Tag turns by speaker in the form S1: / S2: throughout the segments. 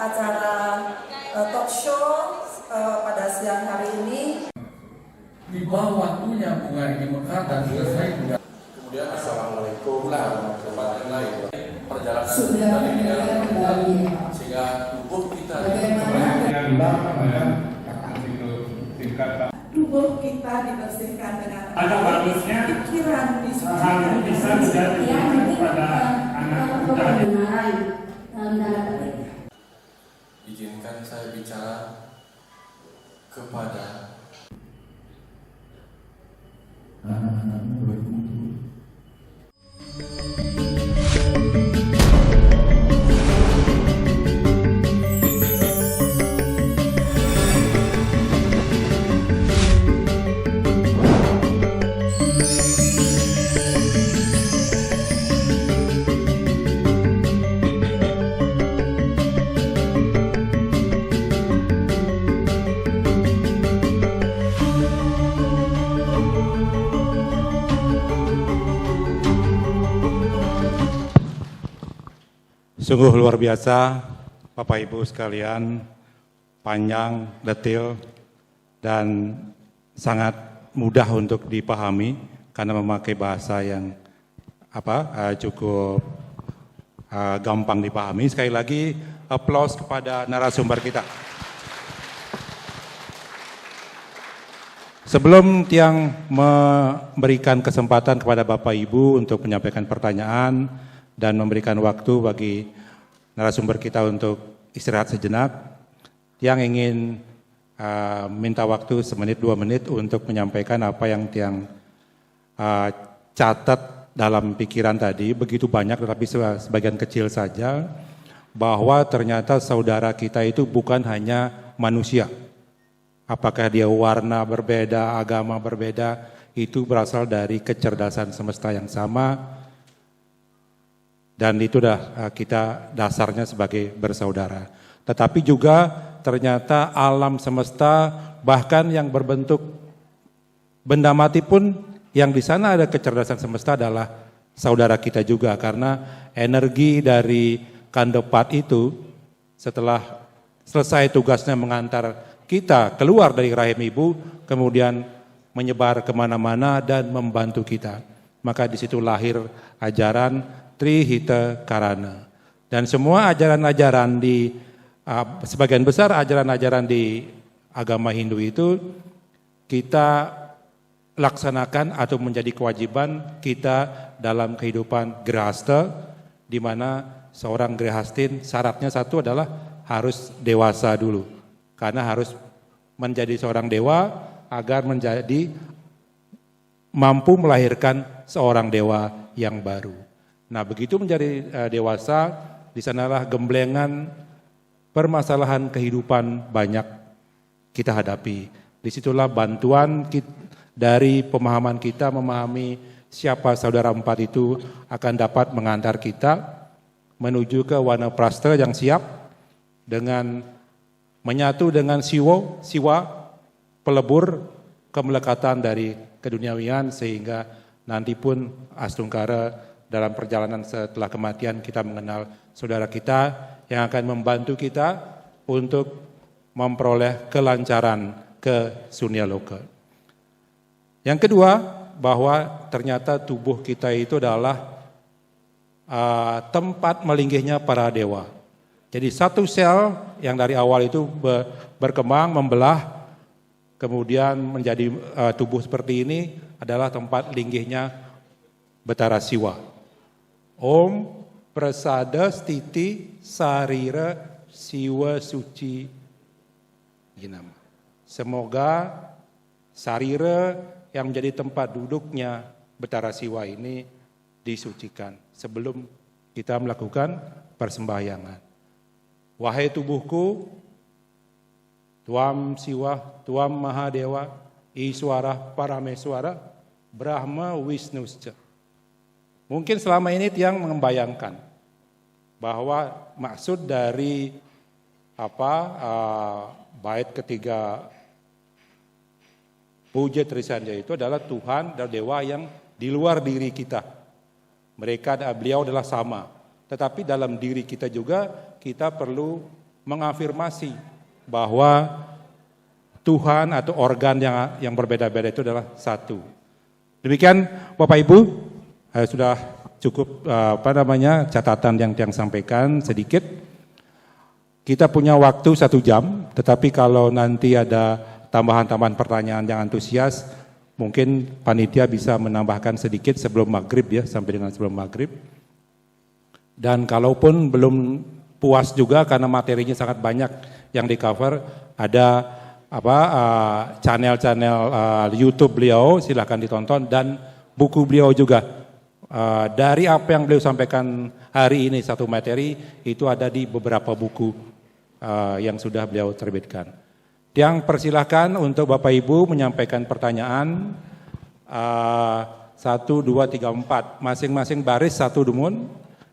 S1: Acara talk show pada siang hari ini.
S2: Di bawah waktunya bunga ini mekar dan selesai juga.
S3: Kemudian assalamualaikum warahmatullahi wabarakatuh. Perjalanan
S4: sudah kembali
S3: sehingga tubuh kita
S1: Tubuh kita dibersihkan dengan
S5: ada bagusnya
S1: pikiran
S5: hal bisa menjadi kepada anak
S4: kebenaran
S3: izinkan saya bicara kepada
S2: Anak-anakmu berkumpul.
S6: Sungguh luar biasa, Bapak Ibu sekalian, panjang, detail, dan sangat mudah untuk dipahami karena memakai bahasa yang cukup gampang dipahami. Sekali lagi, aplaus kepada narasumber kita. Sebelum Tiang memberikan kesempatan kepada Bapak Ibu untuk menyampaikan pertanyaan dan memberikan waktu bagi narasumber kita untuk istirahat sejenak, Tiang ingin minta waktu 1-2 menit untuk menyampaikan apa yang Tiang catat dalam pikiran tadi. Begitu banyak tetapi sebagian kecil saja, bahwa ternyata saudara kita itu bukan hanya manusia. Apakah dia warna berbeda, agama berbeda, itu berasal dari kecerdasan semesta yang sama. Dan itu dah kita dasarnya sebagai bersaudara. Tetapi juga ternyata alam semesta bahkan yang berbentuk benda mati pun yang di sana ada kecerdasan semesta adalah saudara kita juga. Karena energi dari kandepat itu setelah selesai tugasnya mengantar kita keluar dari rahim ibu, kemudian menyebar kemana-mana dan membantu kita. Maka di situ lahir ajaran Trihita Karana. Dan semua ajaran-ajaran di, sebagian besar ajaran-ajaran di agama Hindu itu kita laksanakan atau menjadi kewajiban kita dalam kehidupan grihasta, di mana seorang grihastin syaratnya satu adalah harus dewasa dulu. Karena harus menjadi seorang dewa agar menjadi mampu melahirkan seorang dewa yang baru. Nah, begitu menjadi dewasa, di sanalah gemblengan permasalahan kehidupan banyak kita hadapi. Disitulah bantuan dari pemahaman kita memahami siapa saudara empat itu akan dapat mengantar kita menuju ke Wanaprastha yang siap dengan menyatu dengan siwa, pelebur kemelekatan dari keduniawian, sehingga nanti pun Astungkara dalam perjalanan setelah kematian kita mengenal saudara kita yang akan membantu kita untuk memperoleh kelancaran ke Surya Loka. Yang kedua, bahwa ternyata tubuh kita itu adalah tempat melinggihnya para dewa. Jadi satu sel yang dari awal itu berkembang, membelah, kemudian menjadi tubuh seperti ini adalah tempat linggihnya Betara Siwa. Om Prasada Stiti Sarira Siwa Suci Ginama. Semoga sarira yang menjadi tempat duduknya Betara Siwa ini disucikan sebelum kita melakukan persembahyangan. Wahai tubuhku, Tuam Siwa, Tuam Mahadewa, Iswara Parameswara, Brahma Wisnusca. Mungkin selama ini tiang membayangkan bahwa maksud dari bait ketiga Puja Trisandya itu adalah Tuhan dan dewa yang di luar diri kita. Beliau adalah sama. Tetapi dalam diri kita juga kita perlu mengafirmasi bahwa Tuhan atau organ yang berbeda-beda itu adalah satu. Demikian Bapak Ibu, sudah cukup catatan yang tiang sampaikan sedikit. Kita punya waktu 1 jam, tetapi kalau nanti ada tambahan-tambahan pertanyaan yang antusias, mungkin panitia bisa menambahkan sedikit sebelum maghrib ya, sampai dengan sebelum maghrib. Dan kalaupun belum puas juga karena materinya sangat banyak yang di cover, ada channel-channel YouTube beliau, silahkan ditonton, dan buku beliau juga. Dari apa yang beliau sampaikan hari ini satu materi itu ada di beberapa buku yang sudah beliau terbitkan. Yang persilahkan untuk Bapak Ibu menyampaikan pertanyaan 1, 2, 3, 4 masing-masing baris 1 dumun.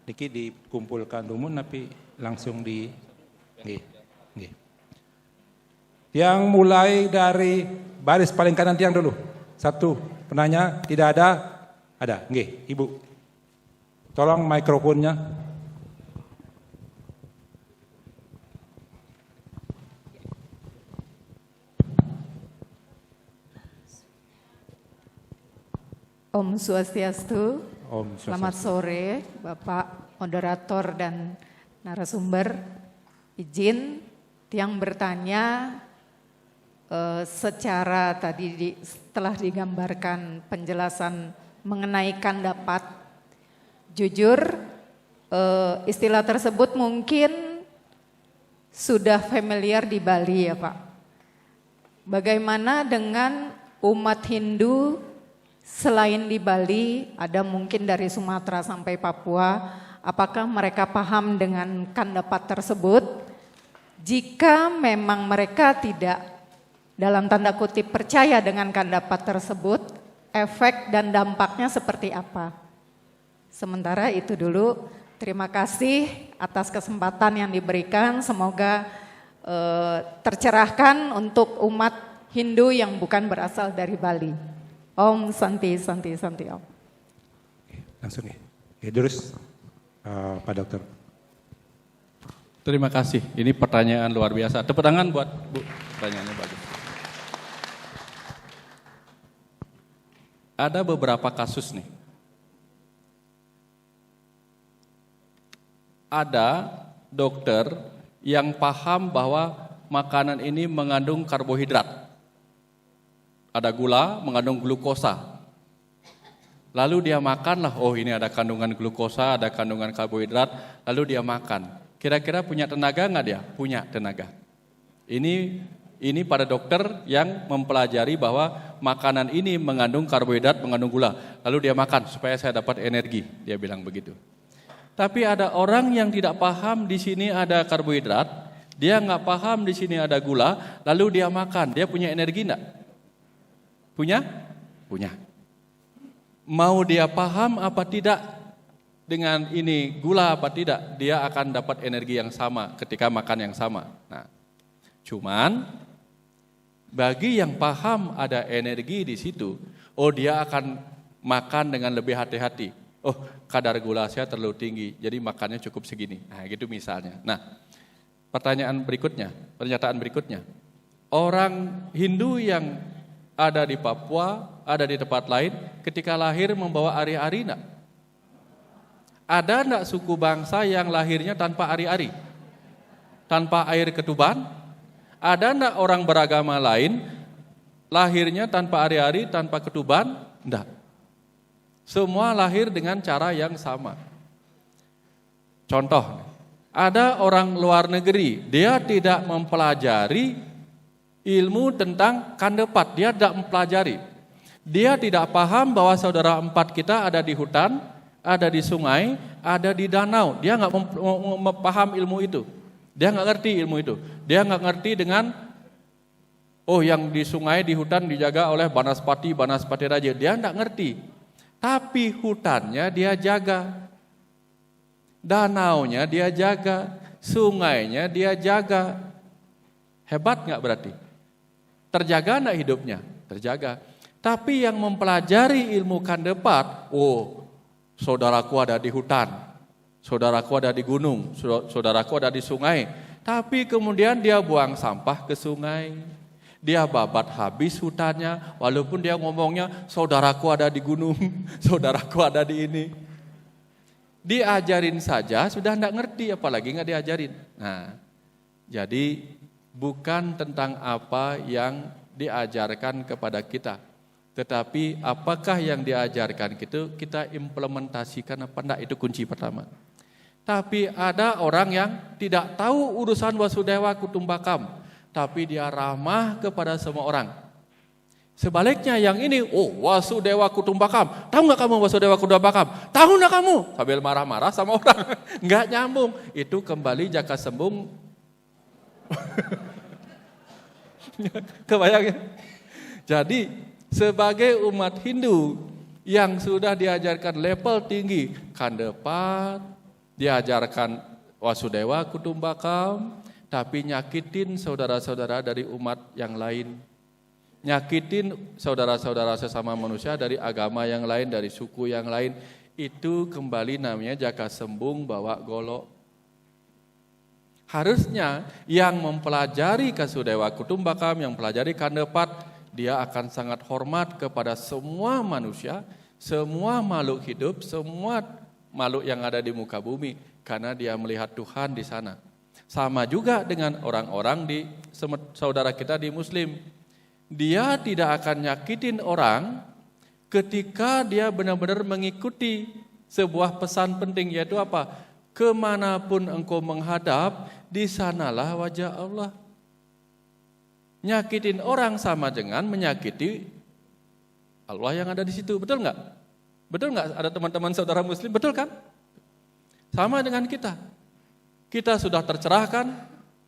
S6: Niki dikumpulkan dumun tapi langsung di nggih. Yang mulai dari baris paling kanan tiang dulu. 1 penanya, tidak ada? Ada, nggih, Ibu. Tolong mikrofonnya.
S7: Om Swastiastu.
S6: Om Swastiastu.
S7: Selamat sore Bapak moderator dan narasumber. Izin tiang bertanya secara tadi setelah digambarkan penjelasan mengenai kandapat. Jujur istilah tersebut mungkin sudah familiar di Bali ya Pak. Bagaimana dengan umat Hindu selain di Bali, ada mungkin dari Sumatera sampai Papua, apakah mereka paham dengan kandapat tersebut? Jika memang mereka tidak dalam tanda kutip percaya dengan kandapat tersebut, efek dan dampaknya seperti apa? Sementara itu dulu, terima kasih atas kesempatan yang diberikan, semoga tercerahkan untuk umat Hindu yang bukan berasal dari Bali. Om Santi Om.
S6: Langsung ya. Terus Pak Dokter.
S2: Terima kasih. Ini pertanyaan luar biasa. Tepuk tangan buat Bu. Pertanyaannya bagus. Ada beberapa kasus nih. Ada dokter yang paham bahwa makanan ini mengandung karbohidrat. Ada gula, mengandung glukosa. Lalu dia makanlah, oh ini ada kandungan glukosa, ada kandungan karbohidrat, lalu dia makan. Kira-kira punya tenaga nggak dia? Punya tenaga. Ini pada dokter yang mempelajari bahwa makanan ini mengandung karbohidrat, mengandung gula. Lalu dia makan supaya saya dapat energi, dia bilang begitu. Tapi ada orang yang tidak paham di sini ada karbohidrat, dia nggak paham di sini ada gula, lalu dia makan, dia punya energi nggak? Punya? Punya. Mau dia paham apa tidak dengan ini gula apa tidak, dia akan dapat energi yang sama ketika makan yang sama. Nah, cuman bagi yang paham ada energi di situ, oh dia akan makan dengan lebih hati-hati. Oh, kadar gula saya terlalu tinggi, jadi makannya cukup segini. Nah, gitu misalnya. Nah, pernyataan berikutnya. Orang Hindu yang ada di Papua, ada di tempat lain, ketika lahir membawa ari-ari enggak? Ada enggak suku bangsa yang lahirnya tanpa ari-ari? Tanpa air ketuban? Ada enggak orang beragama lain lahirnya tanpa ari-ari, tanpa ketuban? Enggak. Semua lahir dengan cara yang sama. Contoh, ada orang luar negeri, dia tidak mempelajari ilmu tentang kandapat, dia tidak mempelajari. Dia tidak paham bahwa saudara 4 kita ada di hutan, ada di sungai, ada di danau. Dia nggak paham ilmu itu. Dia nggak ngerti ilmu itu. Dia nggak ngerti dengan Oh, yang di sungai, di hutan dijaga oleh Banaspati Raja. Dia enggak ngerti. Tapi hutannya dia jaga. Danaunya dia jaga. Sungainya dia jaga. Hebat enggak berarti? Terjaga enggak hidupnya? Terjaga. Tapi yang mempelajari ilmu kandepat, oh, saudaraku ada di hutan. Saudaraku ada di gunung. Saudaraku ada di sungai. Tapi kemudian dia buang sampah ke sungai. Dia babat habis hutannya, walaupun dia ngomongnya, saudaraku ada di gunung, saudaraku ada di ini. Diajarin saja sudah enggak ngerti, apalagi enggak diajarin. Nah, jadi bukan tentang apa yang diajarkan kepada kita, tetapi apakah yang diajarkan itu kita implementasikan apa enggak, itu kunci pertama. Tapi ada orang yang tidak tahu urusan Wasudewa Kutumbakam, tapi dia ramah kepada semua orang. Sebaliknya yang ini, oh Wasudewa Kutumbakam, tahu nggak kamu Wasudewa Kutumbakam? Tahu nggak kamu? Sambil marah-marah sama orang, nggak nyambung. Itu kembali jaka sembung. Kebayang ya? Jadi sebagai umat Hindu yang sudah diajarkan level tinggi, kandepat, diajarkan Wasudewa Kutumbakam, tapi nyakitin saudara-saudara dari umat yang lain. Nyakitin saudara-saudara sesama manusia dari agama yang lain, dari suku yang lain. Itu kembali namanya jaka sembung bawa golok. Harusnya yang mempelajari Wasudewa Kutumbakam, yang mempelajari kandepat, dia akan sangat hormat kepada semua manusia, semua makhluk hidup, semua makhluk yang ada di muka bumi. Karena dia melihat Tuhan di sana. Sama juga dengan orang-orang di saudara kita di Muslim. Dia tidak akan nyakitin orang ketika dia benar-benar mengikuti sebuah pesan penting, yaitu apa? Kemanapun engkau menghadap, di sanalah wajah Allah. Nyakitin orang sama dengan menyakiti Allah yang ada di situ. Betul nggak? Betul nggak? Ada teman-teman saudara Muslim, betul kan? Sama dengan kita. Kita sudah tercerahkan,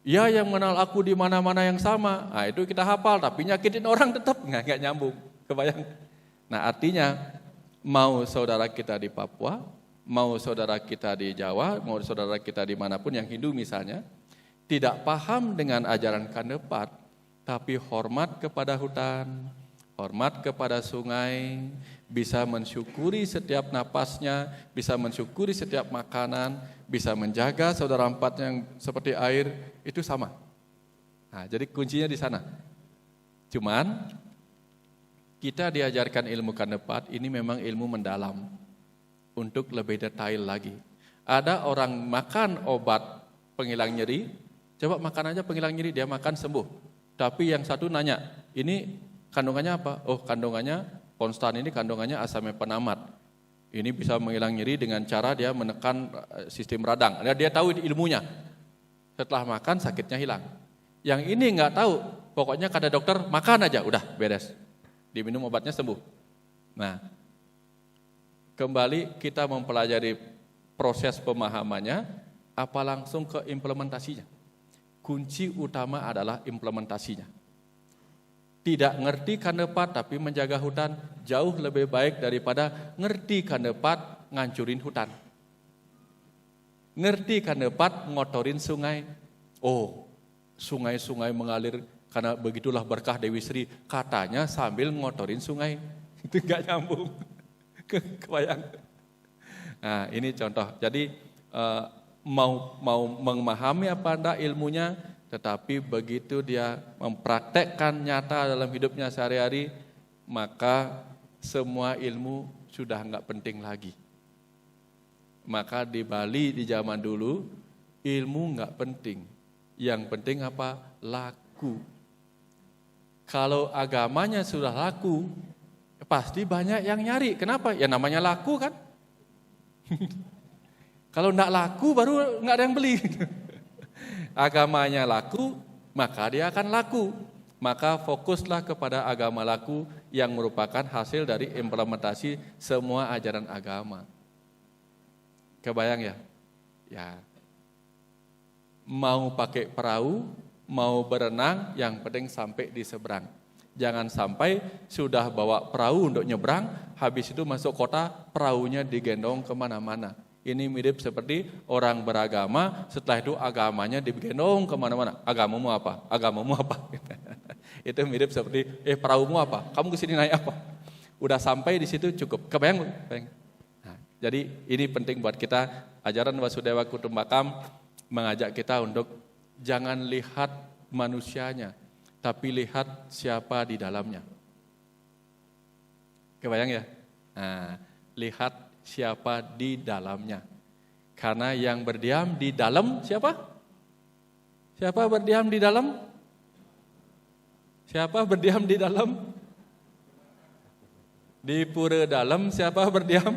S2: ya yang mengenal aku di mana-mana yang sama. Nah itu kita hafal, tapi nyakitin orang tetap nggak nyambung. Kebayang? Nah artinya, mau saudara kita di Papua, mau saudara kita di Jawa, mau saudara kita dimanapun yang Hindu misalnya, tidak paham dengan ajaran kandepat, tapi hormat kepada hutan, hormat kepada sungai, bisa mensyukuri setiap napasnya, bisa mensyukuri setiap makanan, bisa menjaga saudara empatnya yang seperti air, itu sama. Nah, jadi kuncinya di sana. Cuman kita diajarkan ilmu kandepat, ini memang ilmu mendalam untuk lebih detail lagi. Ada orang makan obat penghilang nyeri, coba makan aja penghilang nyeri, dia makan sembuh. Tapi yang satu nanya, ini kandungannya apa? Oh, kandungannya konstan, ini kandungannya asam penamat. Ini bisa menghilang nyeri dengan cara dia menekan sistem radang. Dia tahu ilmunya. Setelah makan sakitnya hilang. Yang ini nggak tahu, pokoknya kata dokter makan aja, udah beres. Diminum obatnya sembuh. Nah, kembali kita mempelajari proses pemahamannya, apa langsung ke implementasinya. Kunci utama adalah implementasinya. Tidak ngerti kandepat tapi menjaga hutan jauh lebih baik daripada ngerti kandepat ngancurin hutan. Ngerti kandepat ngotorin sungai. Oh, sungai-sungai mengalir karena begitulah berkah Dewi Sri, katanya sambil ngotorin sungai. Itu enggak nyambung. Kebayang. Nah, ini contoh. Jadi mau memahami apa enggak ilmunya, tetapi begitu dia mempraktekkan nyata dalam hidupnya sehari-hari, maka semua ilmu sudah enggak penting lagi. Maka di Bali di zaman dulu, ilmu enggak penting. Yang penting apa? Laku. Kalau agamanya sudah laku, pasti banyak yang nyari. Kenapa? Ya namanya laku kan. Kalau enggak laku baru enggak ada yang beli. Agamanya laku, maka dia akan laku. Maka fokuslah kepada agama laku yang merupakan hasil dari implementasi semua ajaran agama. Kebayang ya? Ya. Mau pakai perahu, mau berenang, yang penting sampai di seberang. Jangan sampai sudah bawa perahu untuk nyebrang, habis itu masuk kota, perahunya digendong kemana-mana. Ini mirip seperti orang beragama, setelah itu agamanya digendong kemana-mana. Agamamu apa? Agamamu apa? Itu mirip seperti, perahumu apa? Kamu kesini naik apa? Udah sampai di situ cukup. Kebayang? Nah, jadi ini penting buat kita. Ajaran Wasudewa Kutumbakam mengajak kita untuk jangan lihat manusianya, tapi lihat siapa di dalamnya. Kebayang ya? Nah, lihat siapa di dalamnya. Karena yang berdiam di dalam siapa? Siapa berdiam di dalam? Siapa berdiam di dalam? Di pura dalam siapa berdiam?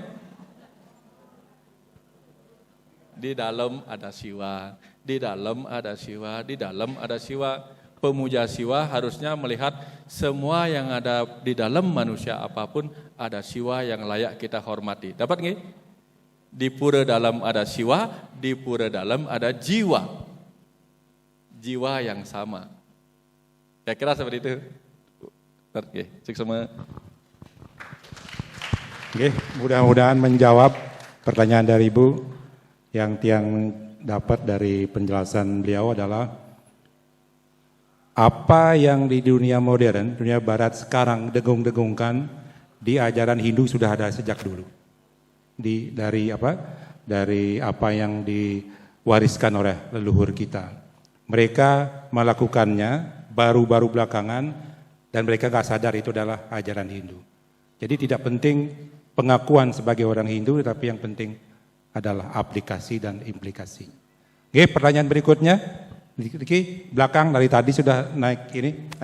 S2: Di dalam ada Siwa, di dalam ada Siwa, di dalam ada Siwa. Pemuja Siwa harusnya melihat semua yang ada di dalam manusia apapun ada Siwa yang layak kita hormati. Dapat nggak? Di pura dalam ada Siwa, di pura dalam ada jiwa. Jiwa yang sama. Kira-kira seperti itu. Oke, cek semua.
S6: Oke, mudah-mudahan menjawab pertanyaan dari Ibu. Yang Tiang dapat dari penjelasan beliau adalah apa yang di dunia modern, dunia barat sekarang dengung-dengungkan di ajaran Hindu sudah ada sejak dulu. Dari apa yang diwariskan oleh leluhur kita. Mereka melakukannya baru-baru belakangan dan mereka nggak sadar itu adalah ajaran Hindu. Jadi tidak penting pengakuan sebagai orang Hindu, tetapi yang penting adalah aplikasi dan implikasi. Oke, pertanyaan berikutnya. Diki, belakang dari tadi sudah naik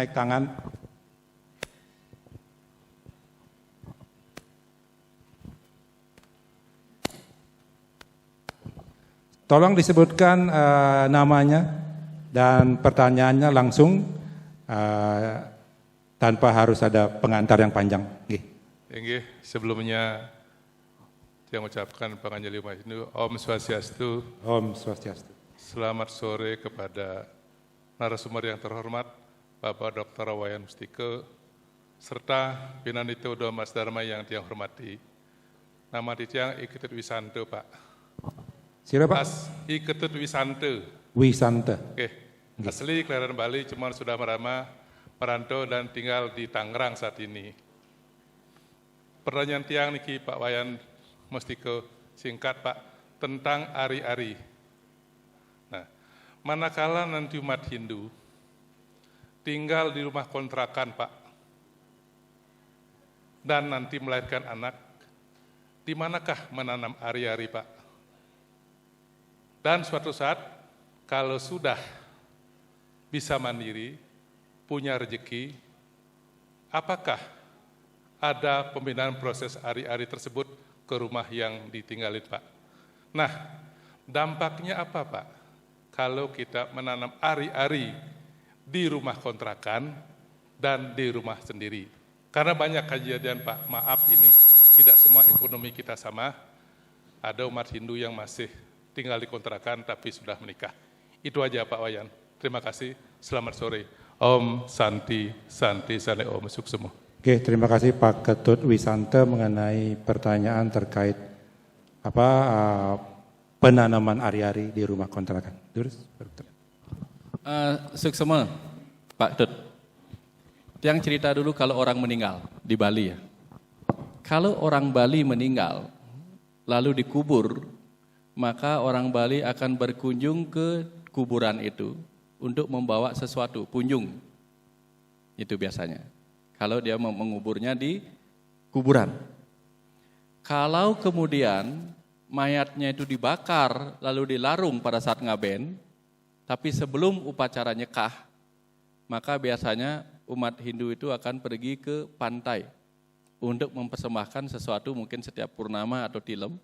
S6: tangan. Tolong disebutkan namanya dan pertanyaannya langsung tanpa harus ada pengantar yang panjang.
S8: Nggih, sebelumnya yang mengucapkan Panganjali Umat Hindu, Om Swastiastu.
S6: Om Swastiastu.
S8: Selamat sore kepada narasumber yang terhormat, Bapak Dr. Wayan Mustike, serta Pinanito Udo Mas Dharma yang Tiang hormati. Nama Tiang Iketut Wisanto, Pak.
S6: Siapa, Pak?
S8: Mas Iketut Wisanto.
S6: Wisanto.
S8: Oke, asli kelahiran Bali, cuma sudah merantau dan tinggal di Tangerang saat ini. Pertanyaan Tiang niki Pak Wayan Mustike, singkat Pak, tentang ari-ari. Nah, manakala nanti umat Hindu tinggal di rumah kontrakan Pak, dan nanti melahirkan anak, di manakah menanam ari-ari Pak? Dan suatu saat, kalau sudah bisa mandiri, punya rezeki, apakah ada pembinaan proses ari-ari tersebut ke rumah yang ditinggalin Pak? Nah, dampaknya apa Pak? Kalau kita menanam ari-ari di rumah kontrakan dan di rumah sendiri. Karena banyak kejadian Pak, maaf ini, tidak semua ekonomi kita sama. Ada umat Hindu yang masih tinggal di kontrakan tapi sudah menikah. Itu aja Pak Wayan. Terima kasih, selamat sore. Om Santi, Santi, Sane Om Suksemo.
S6: Oke, terima kasih Pak Ketut Wisanto mengenai pertanyaan terkait penanaman ari-ari di rumah kontrakan. Terus,
S2: Suksema, Pak Ketut. Yang cerita dulu kalau orang meninggal di Bali ya. Kalau orang Bali meninggal lalu dikubur, maka orang Bali akan berkunjung ke kuburan itu untuk membawa sesuatu, punjung. Itu biasanya. Kalau dia menguburnya di kuburan. Kalau kemudian mayatnya itu dibakar lalu dilarung pada saat ngaben, tapi sebelum upacara nyekah, maka biasanya umat Hindu itu akan pergi ke pantai untuk mempersembahkan sesuatu, mungkin setiap purnama atau tilem,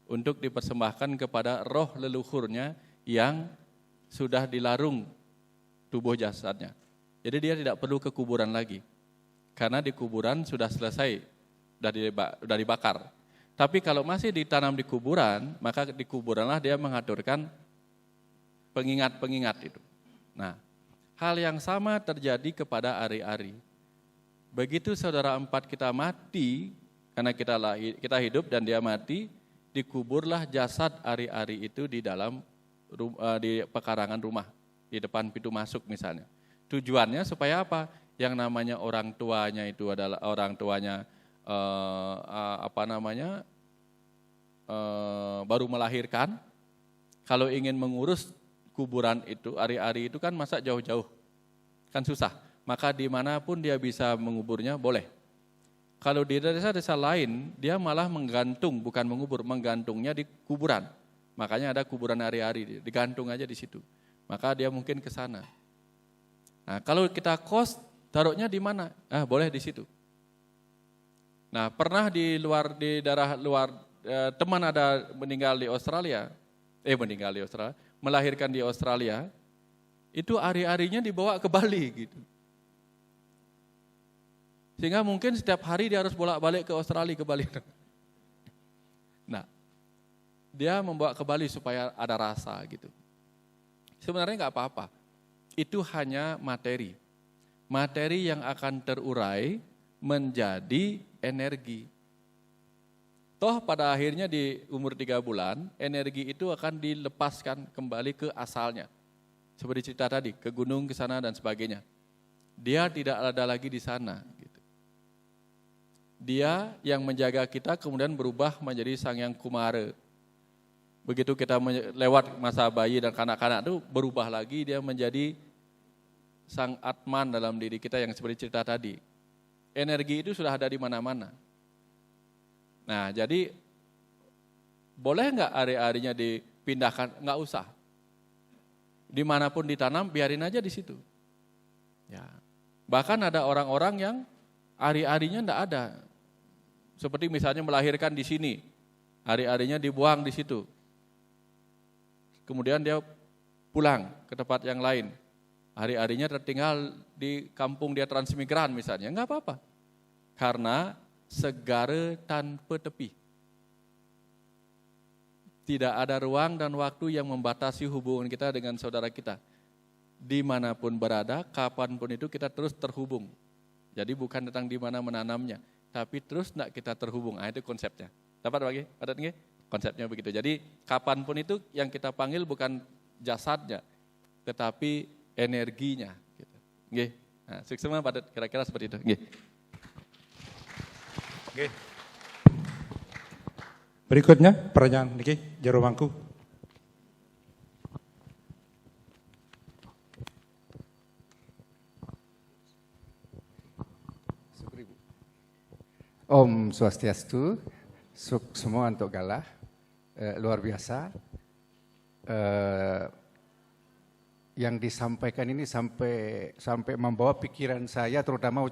S2: untuk dipersembahkan kepada roh leluhurnya yang sudah dilarung tubuh jasadnya. Jadi dia tidak perlu ke kuburan lagi. Karena di kuburan sudah selesai, sudah dibakar. Tapi kalau masih ditanam di kuburan, maka di kuburanlah dia mengaturkan pengingat-pengingat itu. Nah, Hal yang sama terjadi kepada ari-ari. Begitu saudara empat kita mati, karena kita hidup dan dia mati, dikuburlah jasad ari-ari itu di dalam di pekarangan rumah, di depan pintu masuk misalnya. Tujuannya supaya apa? Yang namanya orang tuanya itu adalah orang tuanya baru melahirkan. Kalau ingin mengurus kuburan itu, ari-ari itu kan masa jauh-jauh, kan susah. Maka dimanapun dia bisa menguburnya boleh. Kalau di desa-desa lain, dia malah menggantung, bukan mengubur, menggantungnya di kuburan. Makanya ada kuburan ari-ari, digantung aja di situ. Maka dia mungkin ke sana. Nah, kalau kita kos, taruhnya di mana? Boleh di situ. Nah, pernah di daerah luar, teman ada meninggal di Australia, melahirkan di Australia, itu ari-arinya dibawa ke Bali gitu. Sehingga mungkin setiap hari dia harus bolak-balik ke Australia, ke Bali. Nah, dia membawa ke Bali supaya ada rasa gitu. Sebenarnya nggak apa-apa. Itu hanya materi. Materi yang akan terurai menjadi energi. Toh pada akhirnya di umur 3 bulan, energi itu akan dilepaskan kembali ke asalnya. Seperti cerita tadi, ke gunung, ke sana dan sebagainya. Dia tidak ada lagi di sana. Gitu. Dia yang menjaga kita kemudian berubah menjadi sang yang kumara. Begitu kita lewat masa bayi dan kanak-kanak itu berubah lagi, dia menjadi sang Atman dalam diri kita yang seperti cerita tadi. Energi itu sudah ada di mana-mana. Nah, jadi boleh nggak ari-arinya dipindahkan? Nggak usah. Dimanapun ditanam, biarin aja di situ. Ya. Bahkan ada orang-orang yang ari-arinya nggak ada. Seperti misalnya melahirkan di sini, ari-arinya dibuang di situ. Kemudian dia pulang ke tempat yang lain. Ari-arinya tertinggal di kampung dia transmigran misalnya, enggak apa-apa. Karena segara tanpa tepi. Tidak ada ruang dan waktu yang membatasi hubungan kita dengan saudara kita. Dimanapun berada, kapanpun itu kita terus terhubung. Jadi bukan tentang di mana menanamnya, tapi terus enggak kita terhubung. Itu konsepnya. Dapat bagi? Ada nggih? Konsepnya begitu. Jadi kapanpun itu yang kita panggil bukan jasadnya, tetapi energinya. Gitu. Nggih. Nah, semua pada kira-kira seperti itu. Nggih.
S6: Oke. Berikutnya pertanyaan niki jero mangku.
S9: Om Swastiastu, semua untuk galah, luar biasa. Yang disampaikan ini sampai membawa pikiran saya, terutama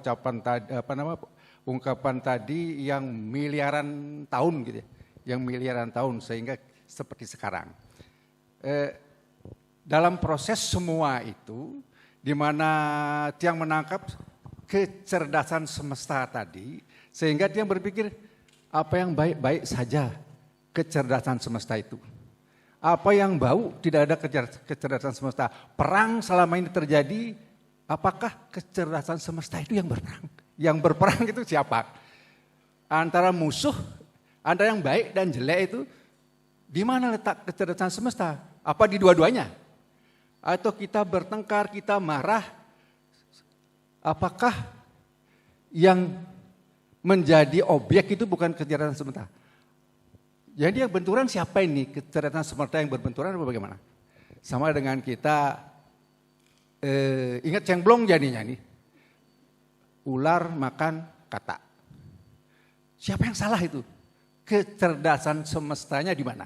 S9: ungkapan tadi yang miliaran tahun gitu ya, yang miliaran tahun sehingga seperti sekarang. Dalam proses semua itu, di mana Tiang menangkap kecerdasan semesta tadi, sehingga dia berpikir apa yang baik-baik saja kecerdasan semesta itu. Apa yang bau tidak ada kecerdasan semesta. Perang selama ini terjadi, apakah kecerdasan semesta itu yang berperang? Yang berperang itu siapa? Antara musuh, antara yang baik dan jelek itu, di mana letak kecerdasan semesta? Apa di dua-duanya? Atau kita bertengkar, kita marah, apakah yang menjadi objek itu bukan kecerdasan semesta? Jadi yang benturan siapa ini? Kecerdasan semesta yang berbenturan atau bagaimana? Sama dengan kita ingat cemplong jadinya nih. Ular makan katak. Siapa yang salah itu? Kecerdasan semestanya di mana?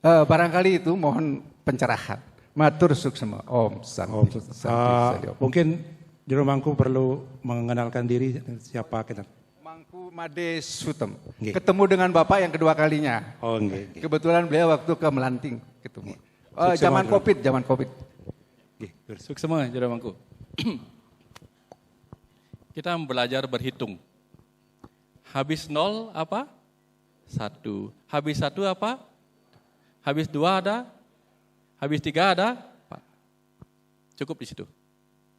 S9: Barangkali itu mohon pencerahan. Matur suksema. Om Santi.
S6: Mungkin jero mangku perlu mengenalkan diri siapa kita.
S9: Mangku Made Sutem.
S6: Nggih.
S9: Ketemu dengan Bapak yang kedua kalinya.
S6: Oh nggih.
S9: Kebetulan beliau waktu ke Melanting ketemu.
S6: Suksema,
S9: Zaman Covid.
S2: Nggih, sukses semua jero mangku. Kita belajar berhitung. Habis 0 apa? 1. Habis 1 apa? Habis 2 ada? Habis 3 ada? Cukup di situ.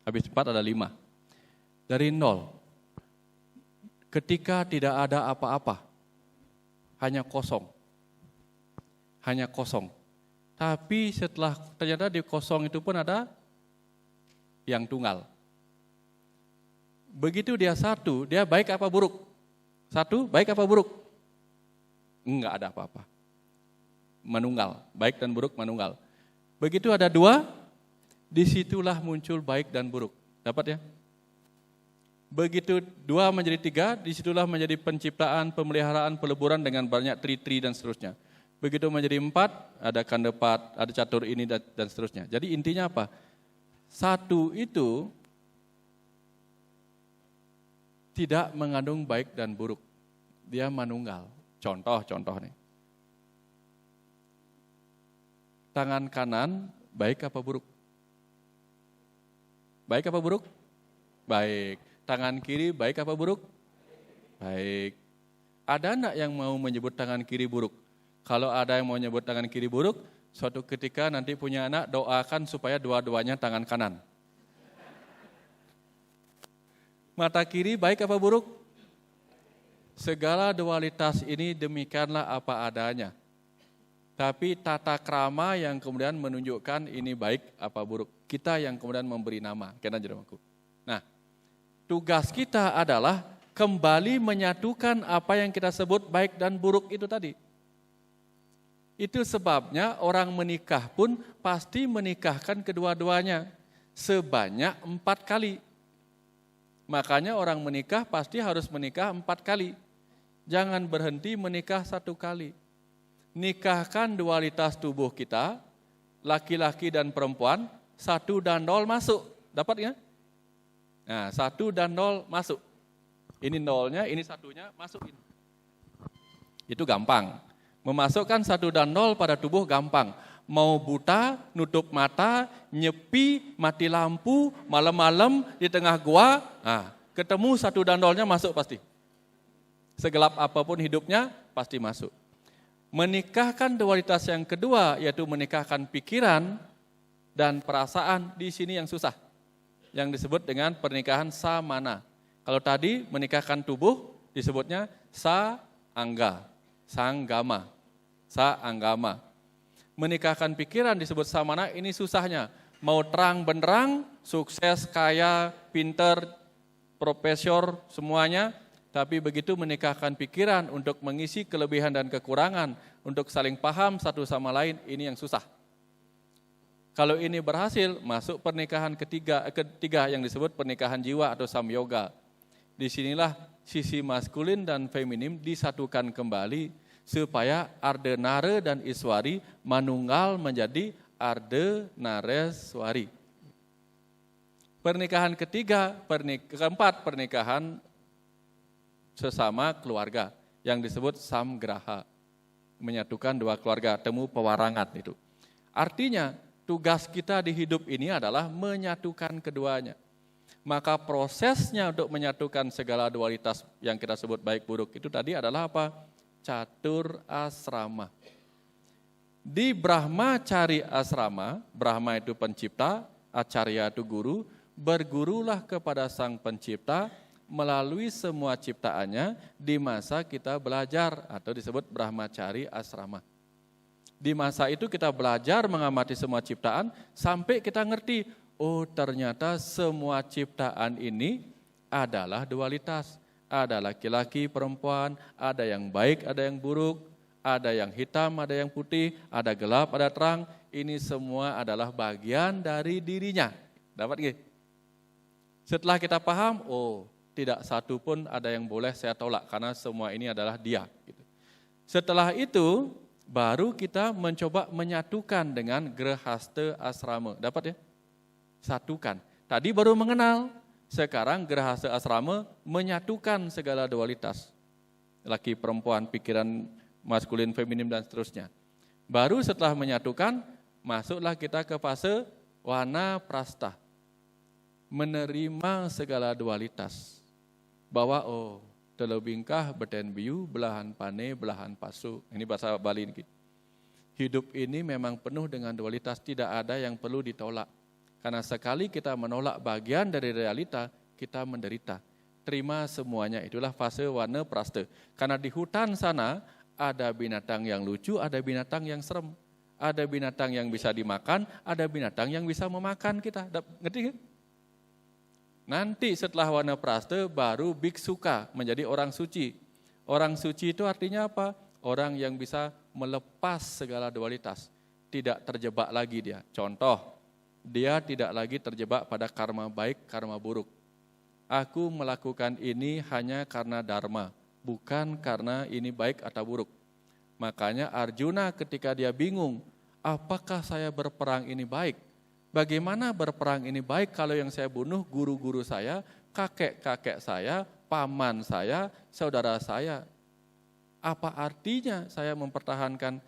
S2: Habis 4 ada 5. Dari 0. Ketika tidak ada apa-apa. Hanya kosong. Hanya kosong. Tapi setelah ternyata di kosong itu pun ada yang tunggal. Begitu dia 1, dia baik apa buruk? 1, baik apa buruk? Enggak ada apa-apa. Manunggal, baik dan buruk manunggal. Begitu ada 2, disitulah muncul baik dan buruk. Dapat ya? Begitu 2 menjadi 3, disitulah menjadi penciptaan, pemeliharaan, peleburan dengan banyak tri-tri dan seterusnya. Begitu menjadi 4, ada kandepat, ada catur ini dan seterusnya. Jadi intinya apa? 1 itu tidak mengandung baik dan buruk. Dia manunggal. Contoh nih. Tangan kanan baik apa buruk? Baik apa buruk? Baik. Tangan kiri baik apa buruk? Baik. Ada enggak yang mau menyebut tangan kiri buruk? Kalau ada yang mau menyebut tangan kiri buruk, suatu ketika nanti punya anak doakan supaya dua-duanya tangan kanan. Mata kiri baik apa buruk? Segala dualitas ini demikianlah apa adanya. Tapi tata krama yang kemudian menunjukkan ini baik apa buruk. Kita yang kemudian memberi nama. Nah, tugas kita adalah kembali menyatukan apa yang kita sebut baik dan buruk itu tadi. Itu sebabnya orang menikah pun pasti menikahkan kedua-duanya sebanyak 4 kali. Makanya orang menikah pasti harus menikah 4 kali. Jangan berhenti menikah 1 kali. Nikahkan dualitas tubuh kita, laki-laki dan perempuan, 1 dan 0 masuk. Dapat ya? Nah, 1 dan 0 masuk. Ini 0-nya, ini 1-nya masukin. Itu gampang. Memasukkan 1 dan 0 pada tubuh gampang. Mau buta, nutup mata, nyepi, mati lampu, malam-malam di tengah gua, ketemu 1 dan 0-nya masuk pasti. Segelap apapun hidupnya, pasti masuk. Menikahkan dualitas yang kedua, yaitu menikahkan pikiran dan perasaan, di sini yang susah. Yang disebut dengan pernikahan samana. Kalau tadi menikahkan tubuh, disebutnya sa-angga, sanggama, sa-anggama. Menikahkan pikiran disebut samana, ini susahnya. Mau terang benderang, sukses, kaya, pinter, profesor, semuanya. Tapi begitu menikahkan pikiran untuk mengisi kelebihan dan kekurangan, untuk saling paham satu sama lain, ini yang susah. Kalau ini berhasil, masuk pernikahan ketiga yang disebut pernikahan jiwa atau samyoga. Disinilah sisi maskulin dan feminim disatukan kembali, supaya Ardenare dan Iswari manunggal menjadi Ardenareswari. Pernikahan keempat pernikahan sesama keluarga yang disebut samgraha, menyatukan 2 keluarga, temu pewarangan itu. Artinya tugas kita di hidup ini adalah menyatukan keduanya. Maka prosesnya untuk menyatukan segala dualitas yang kita sebut baik buruk itu tadi adalah apa? Catur asrama. Di Brahmacari asrama, Brahma itu pencipta, Acarya itu guru, bergurulah kepada sang pencipta melalui semua ciptaannya di masa kita belajar atau disebut Brahmacari asrama. Di masa itu kita belajar mengamati semua ciptaan sampai kita ngerti, oh ternyata semua ciptaan ini adalah dualitas. Ada laki-laki, perempuan, ada yang baik, ada yang buruk, ada yang hitam, ada yang putih, ada gelap, ada terang. Ini semua adalah bagian dari dirinya. Dapat nggih? Setelah kita paham, oh tidak satu pun ada yang boleh saya tolak karena semua ini adalah dia. Setelah itu baru kita mencoba menyatukan dengan Grehasta asrama. Dapat ya? Satukan. Tadi baru mengenal, sekarang Grehasta asrama menyatukan segala dualitas. Laki, perempuan, pikiran maskulin, feminim dan seterusnya. Baru setelah menyatukan, masuklah kita ke fase Wanaprastha. Menerima segala dualitas. Bahwa telebingkah beten biu, belahan pane, belahan pasu. Ini bahasa Bali ini. Hidup ini memang penuh dengan dualitas, tidak ada yang perlu ditolak. Karena sekali kita menolak bagian dari realita, kita menderita. Terima semuanya, itulah fase wanaprastha. Karena di hutan sana ada binatang yang lucu, ada binatang yang serem. Ada binatang yang bisa dimakan, ada binatang yang bisa memakan kita. Ngerti kan? Nanti setelah wanaprastha baru biksuka, menjadi orang suci. Orang suci itu artinya apa? Orang yang bisa melepas segala dualitas. Tidak terjebak lagi dia. Contoh, dia tidak lagi terjebak pada karma baik, karma buruk. Aku melakukan ini hanya karena dharma, bukan karena ini baik atau buruk. Makanya Arjuna ketika dia bingung, apakah saya berperang ini baik? Bagaimana berperang ini baik kalau yang saya bunuh guru-guru saya, kakek-kakek saya, paman saya, saudara saya? Apa artinya saya mempertahankan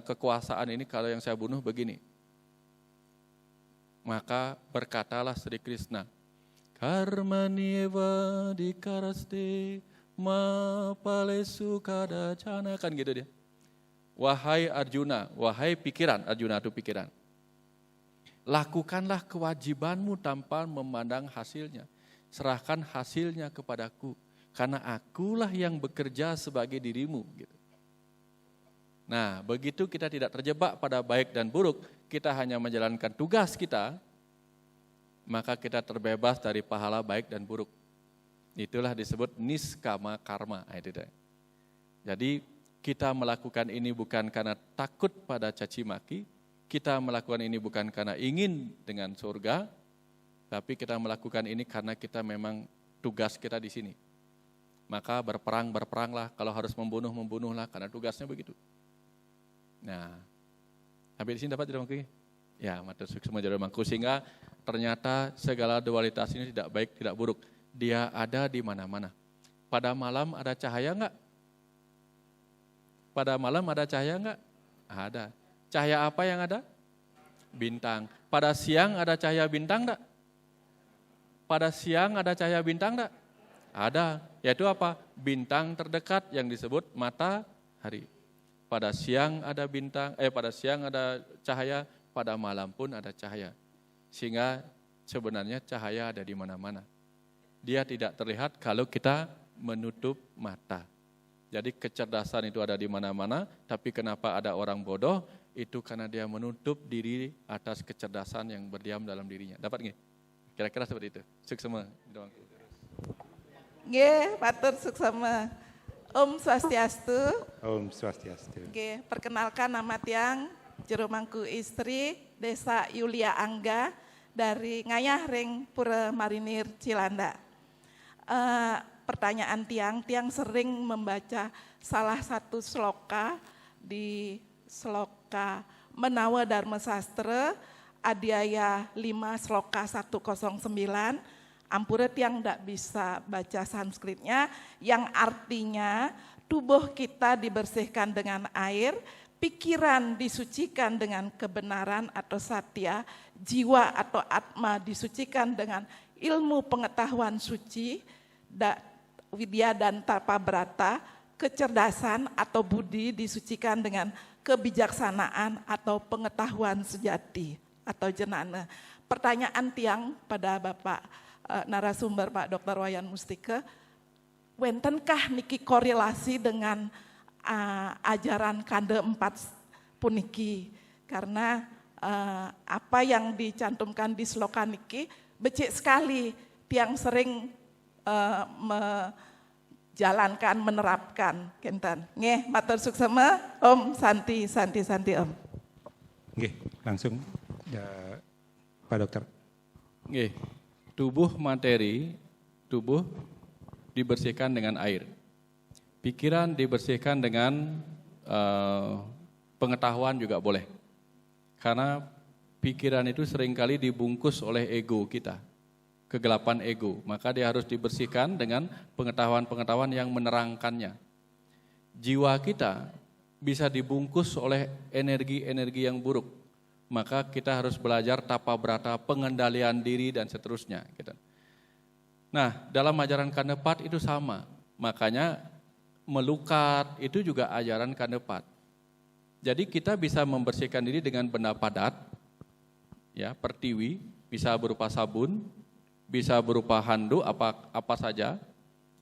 S2: kekuasaan ini kalau yang saya bunuh begini? Maka berkatalah Sri Krishna, karmanieva dikaraste ma palesu kadacana, kan gitu dia. Wahai Arjuna, wahai pikiran, Arjuna itu pikiran. Lakukanlah kewajibanmu tanpa memandang hasilnya. Serahkan hasilnya kepadaku, karena akulah yang bekerja sebagai dirimu. Gitu. Nah, begitu kita tidak terjebak pada baik dan buruk, kita hanya menjalankan tugas kita, maka kita terbebas dari pahala baik dan buruk. Itulah disebut niskama karma. Jadi kita melakukan ini bukan karena takut pada caci maki, kita melakukan ini bukan karena ingin dengan surga, tapi kita melakukan ini karena kita memang tugas kita di sini. Maka berperanglah, kalau harus membunuhlah, karena tugasnya begitu. Nah, sampai di sini dapat tidak mangku? Ya, matur suksma jaro mangku, sehingga ternyata segala dualitas ini tidak baik, tidak buruk. Dia ada di mana-mana. Pada malam ada cahaya enggak? Pada malam ada cahaya enggak? Ada. Cahaya apa yang ada? Bintang. Pada siang ada cahaya bintang enggak? Pada siang ada cahaya bintang enggak? Ada. Yaitu apa? Bintang terdekat yang disebut matahari. Pada siang ada bintang, pada siang ada cahaya, pada malam pun ada cahaya. Sehingga sebenarnya cahaya ada di mana-mana. Dia tidak terlihat kalau kita menutup mata. Jadi kecerdasan itu ada di mana-mana, tapi kenapa ada orang bodoh? Itu karena dia menutup diri atas kecerdasan yang berdiam dalam dirinya. Dapat nggih? Kira-kira seperti itu. Suksema.
S10: Nggih, matur suksema. Om Swastiastu.
S6: Om Swastiastu.
S10: Oke, perkenalkan nama tiang jero mangku istri Desa Yulia Angga dari Ngayah Ring Pura Marinir Cilanda. Pertanyaan tiang sering membaca salah satu sloka di sloka Menawa Dharma Sastra Adhyaya 5 sloka 109. Ampura tiang tidak bisa baca Sanskritnya, yang artinya tubuh kita dibersihkan dengan air, pikiran disucikan dengan kebenaran atau satya, jiwa atau atma disucikan dengan ilmu pengetahuan suci, widya dan tapa brata, kecerdasan atau budi disucikan dengan kebijaksanaan atau pengetahuan sejati atau jenana. Pertanyaan tiang pada Bapak narasumber Pak Dr. Wayan Mustika, wentenkah niki korelasi dengan ajaran kande 4 puniki? Karena apa yang dicantumkan di sloka niki becik sekali, tiang sering menjalankan, menerapkan. Kenten. Nggih, matur suksema, Om Santi Om.
S6: Nggih, langsung ya, Pak Dokter.
S2: Nggih. Tubuh materi, tubuh dibersihkan dengan air. Pikiran dibersihkan dengan pengetahuan juga boleh. Karena pikiran itu seringkali dibungkus oleh ego kita, kegelapan ego. Maka dia harus dibersihkan dengan pengetahuan-pengetahuan yang menerangkannya. Jiwa kita bisa dibungkus oleh energi-energi yang buruk. Maka kita harus belajar tapa brata, pengendalian diri dan seterusnya. Gitu. Nah, dalam ajaran Kandepat itu sama. Makanya melukat itu juga ajaran Kandepat. Jadi kita bisa membersihkan diri dengan benda padat, ya, pertiwi, bisa berupa sabun, bisa berupa handuk apa saja,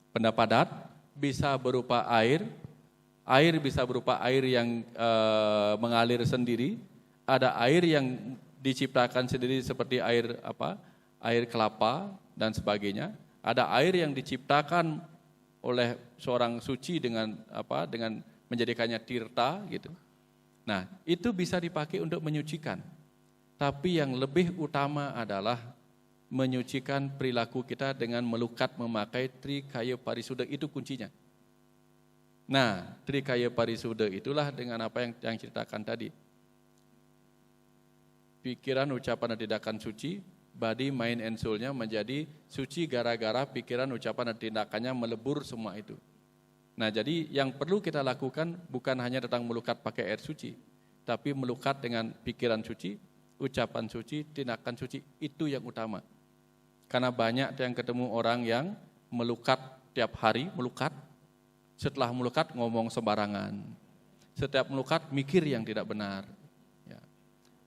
S2: benda padat, bisa berupa air bisa berupa air yang mengalir sendiri, ada air yang diciptakan sendiri seperti air kelapa dan sebagainya, ada air yang diciptakan oleh seorang suci dengan menjadikannya tirta gitu. Nah, itu bisa dipakai untuk menyucikan. Tapi yang lebih utama adalah menyucikan perilaku kita dengan melukat memakai Trikaya Parisuddha, itu kuncinya. Nah, Trikaya Parisuddha itulah dengan apa yang ceritakan tadi. Pikiran, ucapan, dan tindakan suci, body, mind, and soul-nya menjadi suci gara-gara pikiran, ucapan, dan tindakannya melebur semua itu. Nah, jadi yang perlu kita lakukan bukan hanya tentang melukat pakai air suci, tapi melukat dengan pikiran suci, ucapan suci, tindakan suci, itu yang utama. Karena banyak yang ketemu orang yang melukat tiap hari, setelah melukat ngomong sembarangan, setiap melukat mikir yang tidak benar. Ya.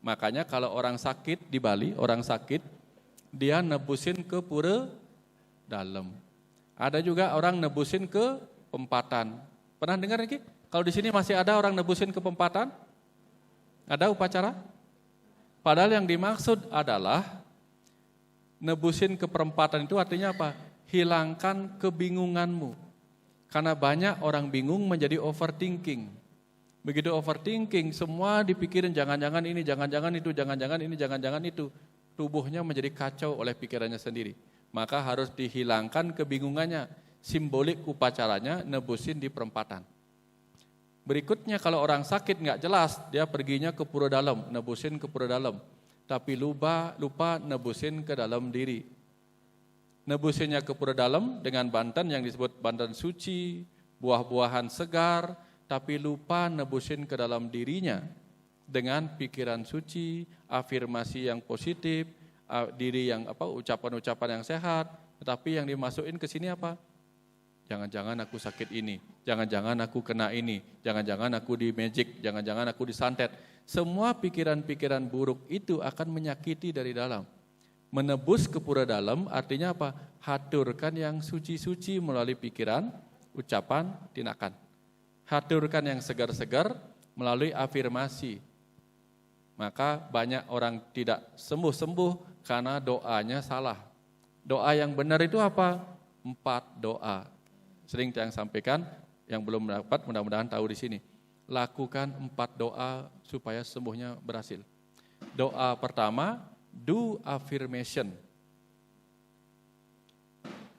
S2: Makanya kalau orang sakit di Bali, dia nebusin ke pura dalam. Ada juga orang nebusin ke pempatan. Pernah dengar lagi? Kalau di sini masih ada orang nebusin ke pempatan? Ada upacara? Padahal yang dimaksud adalah nebusin ke perempatan itu artinya apa? Hilangkan kebingunganmu. Karena banyak orang bingung menjadi overthinking. Begitu overthinking, semua dipikirin jangan-jangan ini, jangan-jangan itu, jangan-jangan ini, jangan-jangan itu. Tubuhnya menjadi kacau oleh pikirannya sendiri. Maka harus dihilangkan kebingungannya. Simbolik upacaranya nebusin di perempatan. Berikutnya kalau orang sakit nggak jelas, dia perginya ke pura dalam, nebusin ke pura dalam. Tapi lupa nebusin ke dalam diri. Nebusinnya ke pura dalam dengan bantan yang disebut bantan suci, buah-buahan segar, tapi lupa nebusin ke dalam dirinya dengan pikiran suci, afirmasi yang positif, diri yang ucapan-ucapan yang sehat. Tetapi yang dimasukin ke sini apa? Jangan-jangan aku sakit ini, jangan-jangan aku kena ini, jangan-jangan aku di magic, jangan-jangan aku disantet. Semua pikiran-pikiran buruk itu akan menyakiti dari dalam. Menebus ke pura dalam artinya apa? Haturkan yang suci-suci melalui pikiran, ucapan, tindakan. Haturkan yang segar-segar melalui afirmasi. Maka banyak orang tidak sembuh-sembuh karena doanya salah. Doa yang benar itu apa? 4 doa. Sering yang sampaikan, yang belum dapat mudah-mudahan tahu di sini. Lakukan 4 doa supaya sembuhnya berhasil. Doa pertama, do affirmation.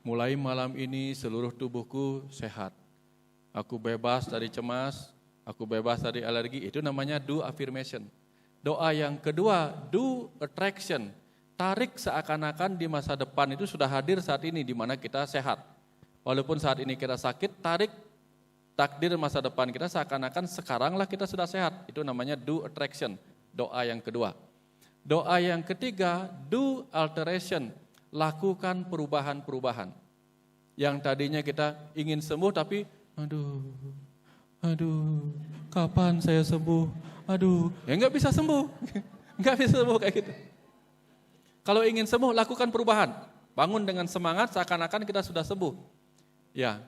S2: Mulai malam ini seluruh tubuhku sehat. Aku bebas dari cemas, aku bebas dari alergi. Itu namanya do affirmation. Doa yang kedua, do attraction. Tarik seakan-akan di masa depan itu sudah hadir saat ini di mana kita sehat. Walaupun saat ini kita sakit, tarik takdir masa depan kita seakan-akan sekaranglah kita sudah sehat. Itu namanya do attraction, doa yang kedua. Doa yang ketiga, do alteration, lakukan perubahan-perubahan. Yang tadinya kita ingin sembuh tapi, aduh, kapan saya sembuh? Aduh, ya nggak bisa sembuh, nggak bisa sembuh kayak gitu. Kalau ingin sembuh, lakukan perubahan. Bangun dengan semangat seakan-akan kita sudah sembuh. Ya,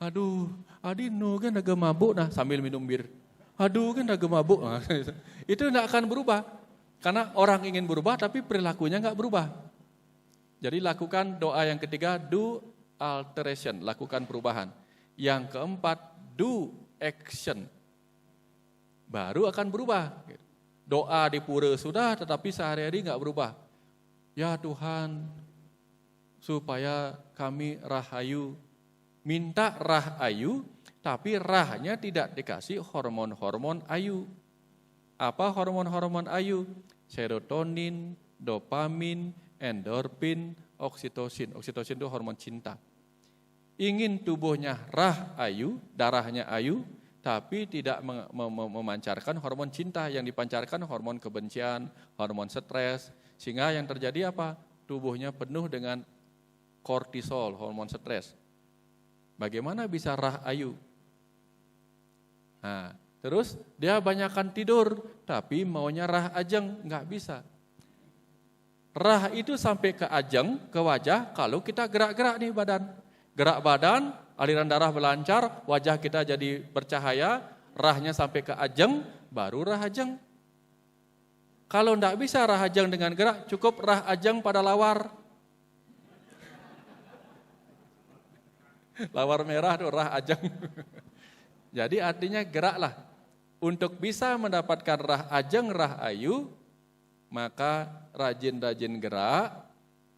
S2: aduh, adino kan agak mabuk nah sambil minum bir. Aduh kan agak mabuk. Nah, itu tidak akan berubah. Karena orang ingin berubah tapi perilakunya nggak berubah. Jadi lakukan doa yang ketiga, do alteration, lakukan perubahan. Yang keempat, do action. Baru akan berubah. Doa di pura sudah tetapi sehari-hari nggak berubah. Ya Tuhan, supaya kami rahayu. Minta rah ayu, tapi rahnya tidak dikasih hormon-hormon ayu. Apa hormon-hormon ayu? Serotonin, dopamin, endorfin, oksitosin. Oksitosin itu hormon cinta. Ingin tubuhnya rah ayu, darahnya ayu, tapi tidak memancarkan hormon cinta. Yang dipancarkan hormon kebencian, hormon stres. Sehingga yang terjadi apa? Tubuhnya penuh dengan kortisol, hormon stres. Bagaimana bisa rah ayu? Nah, terus dia banyakkan tidur, tapi maunya rah ajeng, nggak bisa. Rah itu sampai ke ajeng, ke wajah kalau kita gerak-gerak nih badan. Gerak badan, aliran darah melancar, wajah kita jadi bercahaya, rahnya sampai ke ajeng, baru rah ajeng. Kalau tidak bisa rah ajeng dengan gerak, cukup rah ajeng pada lawar. Lawar merah itu rah ajeng. Jadi artinya geraklah. Untuk bisa mendapatkan rah ajeng, rah ayu, maka rajin-rajin gerak,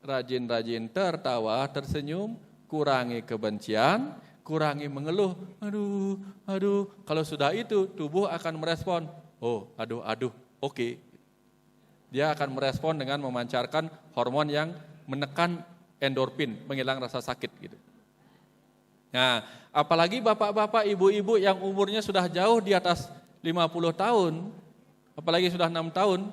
S2: rajin-rajin tertawa, tersenyum, kurangi kebencian, kurangi mengeluh. Aduh. Kalau sudah itu, tubuh akan merespon. Oh, aduh, oke. Dia akan merespon dengan memancarkan hormon yang menekan endorfin, menghilang rasa sakit gitu. Nah, apalagi bapak-bapak, ibu-ibu yang umurnya sudah jauh di atas 50 tahun, apalagi sudah 6 tahun,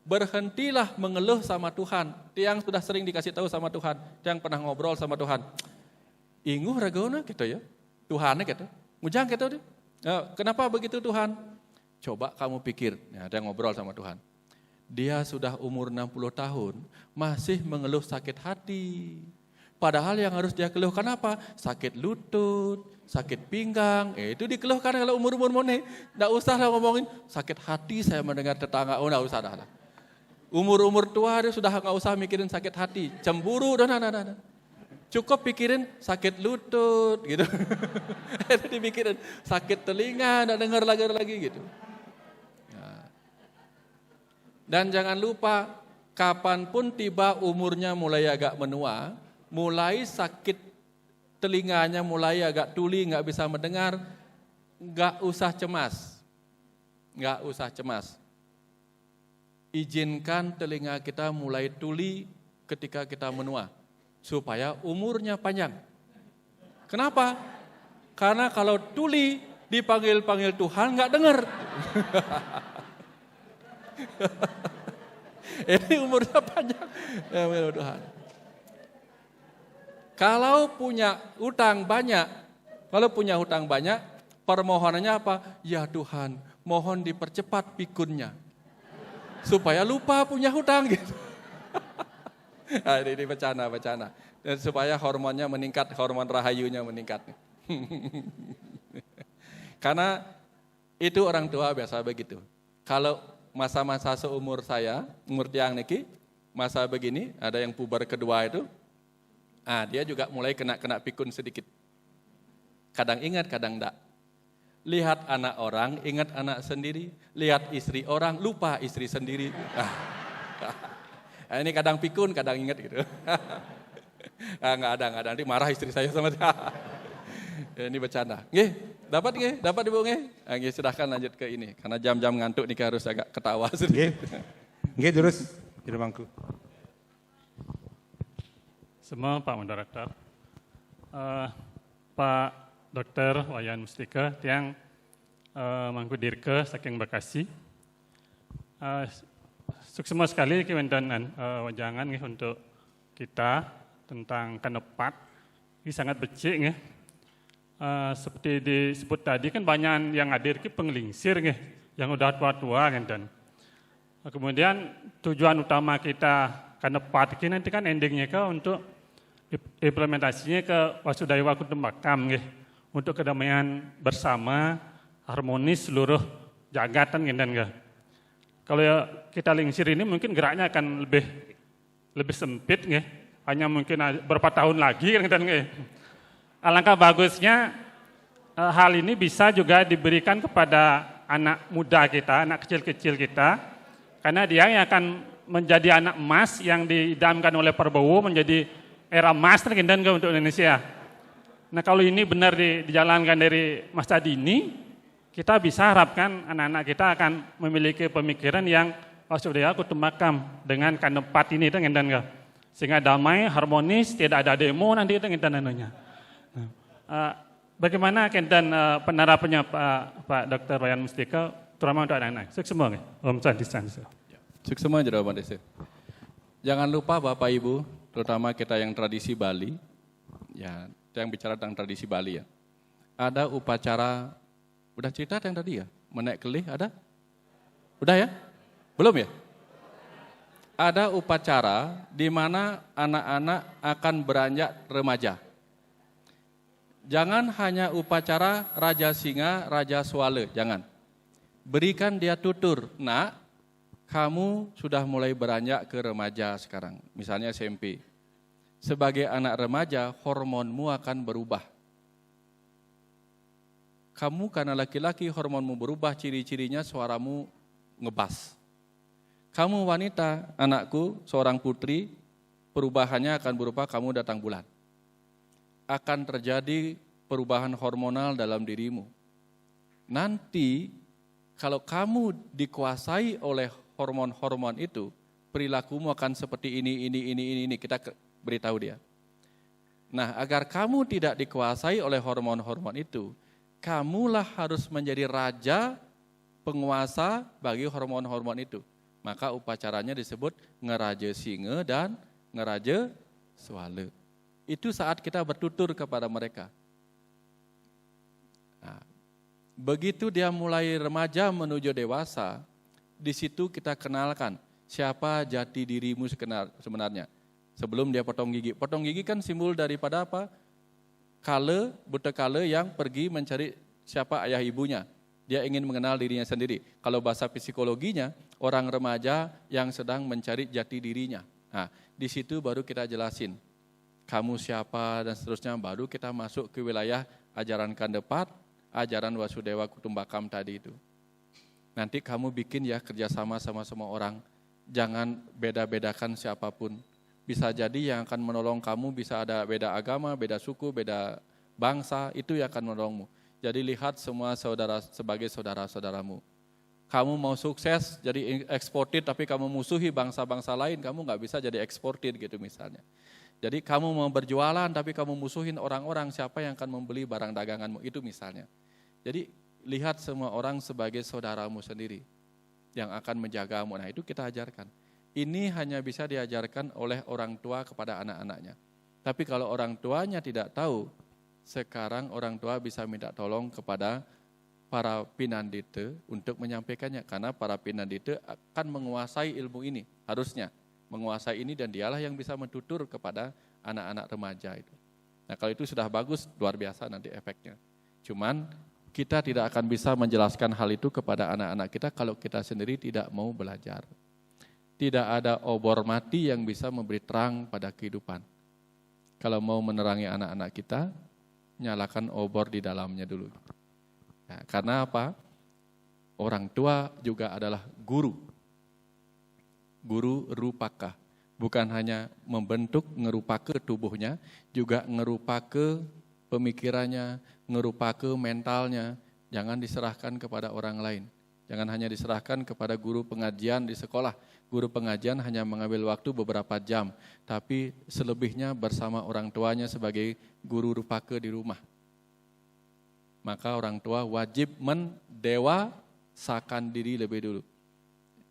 S2: berhentilah mengeluh sama Tuhan. Tiang sudah sering dikasih tahu sama Tuhan, tiang pernah ngobrol sama Tuhan. Inguh ragona gitu ya, Tuhannya gitu. Mujang gitu deh. Nah, kenapa begitu Tuhan? Coba kamu pikir, ya, dia ngobrol sama Tuhan. Dia sudah umur 60 tahun, masih mengeluh sakit hati. Padahal yang harus dia keluhkan apa? Sakit lutut, sakit pinggang. Itu dikeluhkan kalau umur-umur moneh. Nggak usah lah ngomongin sakit hati saya mendengar tetangga. Oh, nggak usah dah. Umur-umur tua dia sudah nggak usah mikirin sakit hati, cemburu, nah. Cukup pikirin sakit lutut gitu. Itu dipikirin sakit telinga, nggak dengar lagi gitu. Nah. Dan jangan lupa, kapanpun tiba umurnya mulai agak menua, mulai sakit telinganya, mulai agak tuli, nggak bisa mendengar, nggak usah cemas. Izinkan telinga kita mulai tuli ketika kita menua, supaya umurnya panjang. Kenapa? Karena kalau tuli dipanggil-panggil Tuhan nggak dengar. Ini umurnya panjang. Ya Tuhan. Kalau punya hutang banyak, permohonannya apa? Ya Tuhan, mohon dipercepat pikunnya. Supaya lupa punya hutang gitu. Nah, ini bercanda. Dan supaya hormonnya meningkat, hormon rahayunya meningkat. Karena itu orang tua biasa begitu. Kalau masa-masa seumur saya, umur tiang niki, masa begini, ada yang puber kedua itu, dia juga mulai kena pikun sedikit. Kadang ingat, kadang enggak. Lihat anak orang, ingat anak sendiri. Lihat istri orang, lupa istri sendiri. Ini kadang pikun, kadang ingat gitu. Enggak ada. Nanti marah istri saya sama dia. Ini bercanda. Dapat Ibu nggih? Silahkan lanjut ke ini. Karena jam-jam ngantuk nih harus agak ketawa sedikit.
S6: Nggih, terus di bangku.
S5: Semua Pak Moderator, Pak Dokter Wayan Mustika, tiang Mangku Dirke saking Bekasi. Sukses sekali kewentan wajangan untuk kita tentang kanepat. Ini sangat becik seperti disebut tadi kan banyak yang hadir ki penglingsir yang udah tua-tua kan. Kemudian tujuan utama kita kanepat ini nanti kan endingnya untuk implementasinya ke Wasudaiwa Kutumbakam untuk kedamaian bersama, harmonis seluruh jagatan kan. Kalau kita lingsir ini mungkin geraknya akan lebih sempit hanya mungkin beberapa tahun lagi kan. Alangkah bagusnya hal ini bisa juga diberikan kepada anak muda kita, anak kecil-kecil kita, karena dia yang akan menjadi anak emas yang diidamkan oleh Prabowo menjadi era emas dan untuk Indonesia. Nah kalau ini benar dijalankan dari masa dini, kita bisa harapkan anak-anak kita akan memiliki pemikiran yang Wasudaiwa Kutumbakam dengan kanepat ini sehingga damai, harmonis, tidak ada demo nanti nantinya. Bagaimana penerapannya Pak Dr. Wayan Mustika, terutama untuk anak-anak? Sukses semua. Om Santi.
S2: Sukses semua jawaban desa. Jangan lupa Bapak Ibu, terutama kita yang tradisi Bali, ya, yang bicara tentang tradisi Bali ya. Ada upacara, udah cerita yang tadi ya, menaik kelih ada? Udah ya? Belum ya? ada upacara di mana anak-anak akan beranjak remaja. Jangan hanya upacara Raja Singa, Raja Swala, jangan. Berikan dia tutur, nak, kamu sudah mulai beranjak ke remaja sekarang, misalnya SMP. Sebagai anak remaja, hormonmu akan berubah. Kamu karena laki-laki, hormonmu berubah, ciri-cirinya suaramu ngebas. Kamu wanita, anakku, seorang putri, perubahannya akan berupa kamu datang bulan. Akan terjadi perubahan hormonal dalam dirimu. Nanti kalau kamu dikuasai oleh hormon-hormon itu, perilakumu akan seperti ini, kita beritahu dia. Nah, agar kamu tidak dikuasai oleh hormon-hormon itu, kamulah harus menjadi raja penguasa bagi hormon-hormon itu. Maka upacaranya disebut ngeraja singa dan ngeraja swala. Itu saat kita bertutur kepada mereka. Nah, begitu dia mulai remaja menuju dewasa, di situ kita kenalkan siapa jati dirimu sebenarnya. Sebelum dia potong gigi. Potong gigi kan simbol daripada apa? Buta kala yang pergi mencari siapa ayah ibunya. Dia ingin mengenal dirinya sendiri. Kalau bahasa psikologinya, orang remaja yang sedang mencari jati dirinya. Nah, di situ baru kita jelasin. Kamu siapa dan seterusnya, baru kita masuk ke wilayah ajaran Kandepat, ajaran Wasudewa Kutumbakam tadi itu. Nanti kamu bikin ya kerjasama sama semua orang. Jangan beda-bedakan siapapun. Bisa jadi yang akan menolong kamu bisa ada beda agama, beda suku, beda bangsa, itu yang akan menolongmu. Jadi lihat semua saudara sebagai saudara-saudaramu. Kamu mau sukses jadi eksportir tapi kamu musuhi bangsa-bangsa lain, kamu nggak bisa jadi eksportir gitu misalnya. Jadi kamu mau berjualan tapi kamu musuhin orang-orang, siapa yang akan membeli barang daganganmu, itu misalnya. Jadi lihat semua orang sebagai saudaramu sendiri yang akan menjagamu. Nah, itu kita ajarkan. Ini hanya bisa diajarkan oleh orang tua kepada anak-anaknya. Tapi kalau orang tuanya tidak tahu, sekarang orang tua bisa minta tolong kepada para pinandita untuk menyampaikannya. Karena para pinandita akan menguasai ilmu ini, harusnya menguasai ini, dan dialah yang bisa mentutur kepada anak-anak remaja itu. Nah, kalau itu sudah bagus, luar biasa nanti efeknya. Cuman kita tidak akan bisa menjelaskan hal itu kepada anak-anak kita kalau kita sendiri tidak mau belajar. Tidak ada obor mati yang bisa memberi terang pada kehidupan. Kalau mau menerangi anak-anak kita, nyalakan obor di dalamnya dulu. Nah, karena apa? Orang tua juga adalah guru. Guru rupaka. Bukan hanya membentuk, ngerupake tubuhnya, juga ngerupake pemikirannya, ngerupake mentalnya. Jangan diserahkan kepada orang lain. Jangan hanya diserahkan kepada guru pengajian di sekolah. Guru pengajian hanya mengambil waktu beberapa jam, tapi selebihnya bersama orang tuanya sebagai guru rupake di rumah. Maka orang tua wajib mendewasakan diri lebih dulu.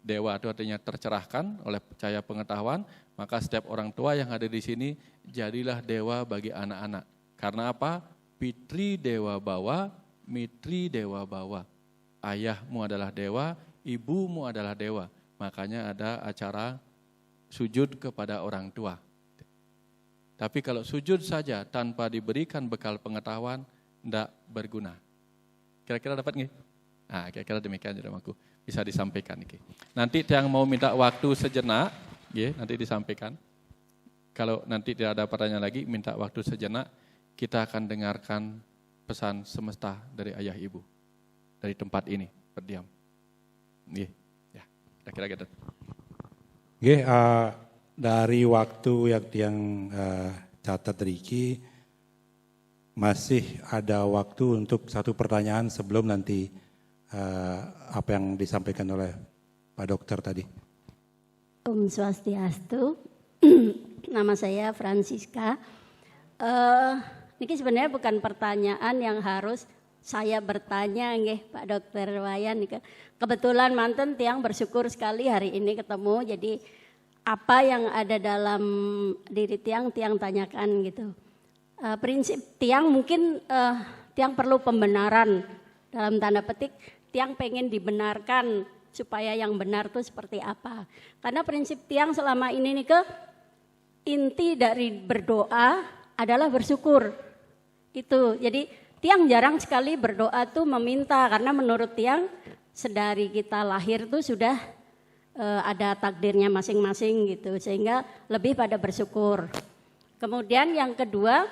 S2: Dewa itu artinya tercerahkan oleh cahaya pengetahuan, maka setiap orang tua yang ada di sini jadilah dewa bagi anak-anak. Karena apa? Pitri dewa bawa, mitri dewa bawa. Ayahmu adalah dewa, ibumu adalah dewa. Makanya ada acara sujud kepada orang tua. Tapi kalau sujud saja tanpa diberikan bekal pengetahuan, tidak berguna. Kira-kira dapat nggih? Nah, kira-kira demikian jemaahku. Bisa disampaikan niki. Nanti yang mau minta waktu sejenak, nggih, nanti disampaikan. Kalau nanti tidak ada pertanyaan lagi, minta waktu sejenak, kita akan dengarkan pesan semesta dari ayah ibu. Dari tempat ini, berdiam. Nggih. Kira-kira gitu.
S6: Oke, dari waktu yang catat Riki, masih ada waktu untuk satu pertanyaan sebelum nanti apa yang disampaikan oleh Pak Dokter tadi.
S11: Om Swastiastu, nama saya Francisca. Ini sebenarnya bukan pertanyaan yang harus saya bertanya, nggih Pak Dokter Wayan. Kebetulan manten tiang bersyukur sekali hari ini ketemu. Jadi apa yang ada dalam diri tiang tanyakan gitu. Prinsip tiang mungkin tiang perlu pembenaran dalam tanda petik. Tiang pengen dibenarkan supaya yang benar tuh seperti apa. Karena prinsip tiang selama ini nih inti dari berdoa adalah bersyukur. Itu. Jadi tiang jarang sekali berdoa tuh meminta, karena menurut tiang sedari kita lahir tuh sudah ada takdirnya masing-masing gitu, sehingga lebih pada bersyukur. Kemudian yang kedua,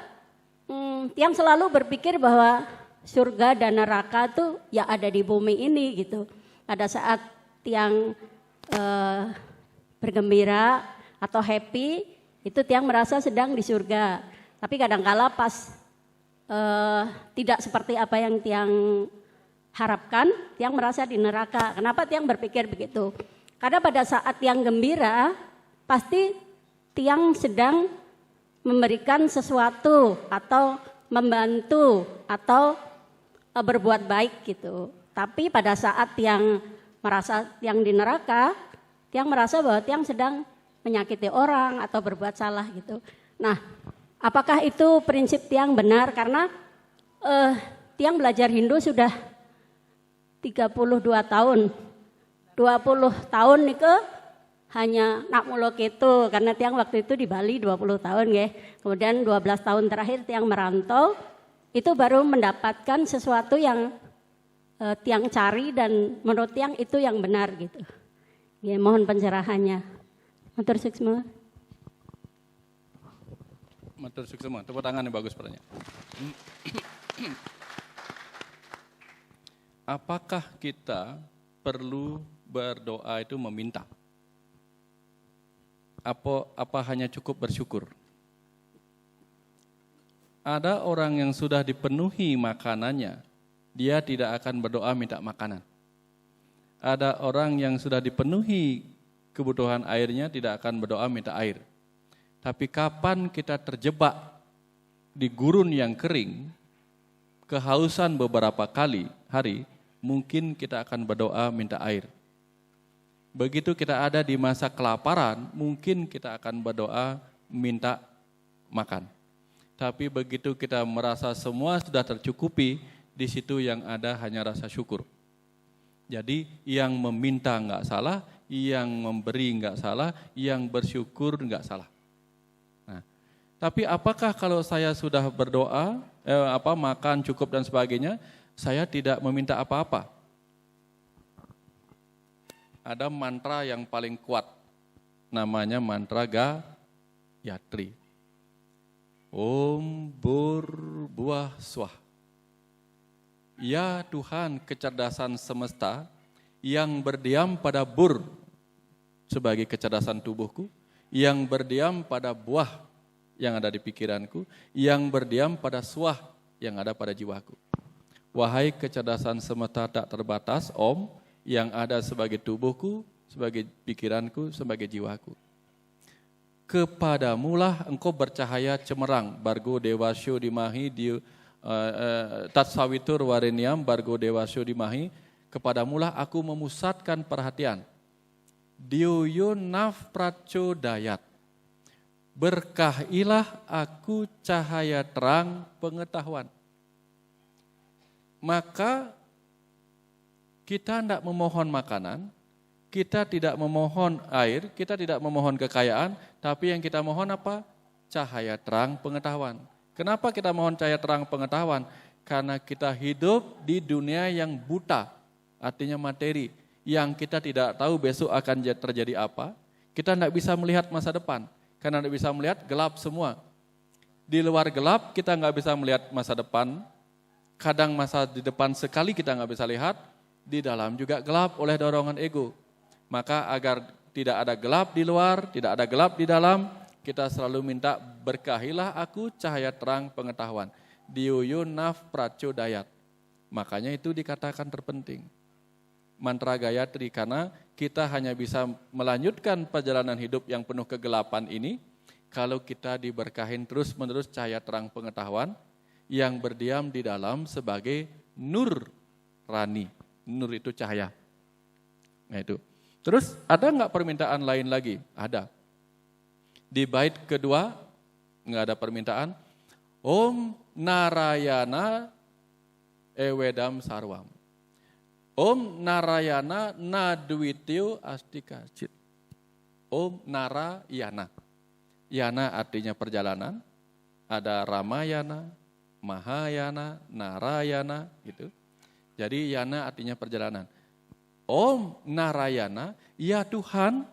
S11: tiang selalu berpikir bahwa surga dan neraka tuh ya ada di bumi ini gitu. Pada saat tiang bergembira atau happy, itu tiang merasa sedang di surga. Tapi kadangkala pas tidak seperti apa yang tiang harapkan, tiang merasa di neraka. Kenapa tiang berpikir begitu? Karena pada saat tiang gembira, pasti tiang sedang memberikan sesuatu atau membantu atau berbuat baik gitu. Tapi pada saat tiang merasa tiang di neraka, tiang merasa bahwa tiang sedang menyakiti orang atau berbuat salah gitu. Nah, apakah itu prinsip tiang benar? Karena tiang belajar Hindu sudah 32 tahun. 20 tahun nih hanya nak mulok itu, karena tiang waktu itu di Bali 20 tahun ya. Kemudian 12 tahun terakhir tiang merantau, itu baru mendapatkan sesuatu yang tiang cari dan menurut tiang itu yang benar gitu. Ya, mohon pencerahannya. Matur suksma.
S2: Matur suksma. Tepuk tangan yang bagus pertanyaan. Apakah kita perlu berdoa itu meminta? Apa hanya cukup bersyukur? Ada orang yang sudah dipenuhi makanannya, dia tidak akan berdoa minta makanan. Ada orang yang sudah dipenuhi kebutuhan airnya, tidak akan berdoa minta air. Tapi kapan kita terjebak di gurun yang kering, kehausan beberapa hari, mungkin kita akan berdoa minta air. Begitu kita ada di masa kelaparan, mungkin kita akan berdoa minta makan. Tapi begitu kita merasa semua sudah tercukupi, di situ yang ada hanya rasa syukur. Jadi yang meminta enggak salah, yang memberi enggak salah, yang bersyukur enggak salah. Nah, tapi apakah kalau saya sudah berdoa, makan cukup dan sebagainya, saya tidak meminta apa-apa? Ada mantra yang paling kuat, namanya mantra Gayatri. Om Bhurbuah Swah. Ya Tuhan kecerdasan semesta yang berdiam pada Bur sebagai kecerdasan tubuhku, yang berdiam pada buah yang ada di pikiranku, yang berdiam pada Swah yang ada pada jiwaku. Wahai kecerdasan semesta tak terbatas, Om, yang ada sebagai tubuhku, sebagai pikiranku, sebagai jiwaku. Kepadamulah engkau bercahaya cemerlang, Bargo Dewasyo Dimahi, Tatsawitur Wareniam, Bargo Dewasyo Dimahi, kepadamulah aku memusatkan perhatian. Dioyo Naf Prachodayat, berkahilah aku cahaya terang pengetahuan. Maka kita tidak memohon makanan, kita tidak memohon air, kita tidak memohon kekayaan, tapi yang kita mohon apa? Cahaya terang pengetahuan. Kenapa kita mohon cahaya terang pengetahuan? Karena kita hidup di dunia yang buta, artinya materi, yang kita tidak tahu besok akan terjadi apa. Kita tidak bisa melihat masa depan, karena tidak bisa melihat gelap semua. Di luar gelap kita nggak bisa melihat masa depan, kadang masa di depan sekali kita nggak bisa lihat, di dalam juga gelap oleh dorongan ego. Maka agar tidak ada gelap di luar, tidak ada gelap di dalam, kita selalu minta berkahilah aku cahaya terang pengetahuan. Dioyo Naf Prachodayat. Makanya itu dikatakan terpenting. Mantra Gayatri, karena kita hanya bisa melanjutkan perjalanan hidup yang penuh kegelapan ini kalau kita diberkahin terus-menerus cahaya terang pengetahuan yang berdiam di dalam sebagai nur rani. Nur itu cahaya. Nah itu. Terus ada enggak permintaan lain lagi? Ada. Di bait kedua enggak ada permintaan. Om Narayana Ewedam Sarwam. Om Narayana Nadwityo Astikacit. Om Narayana. Yana artinya perjalanan. Ada Ramayana, Mahayana, Narayana gitu. Jadi Yana artinya perjalanan. Om Narayana, ya Tuhan,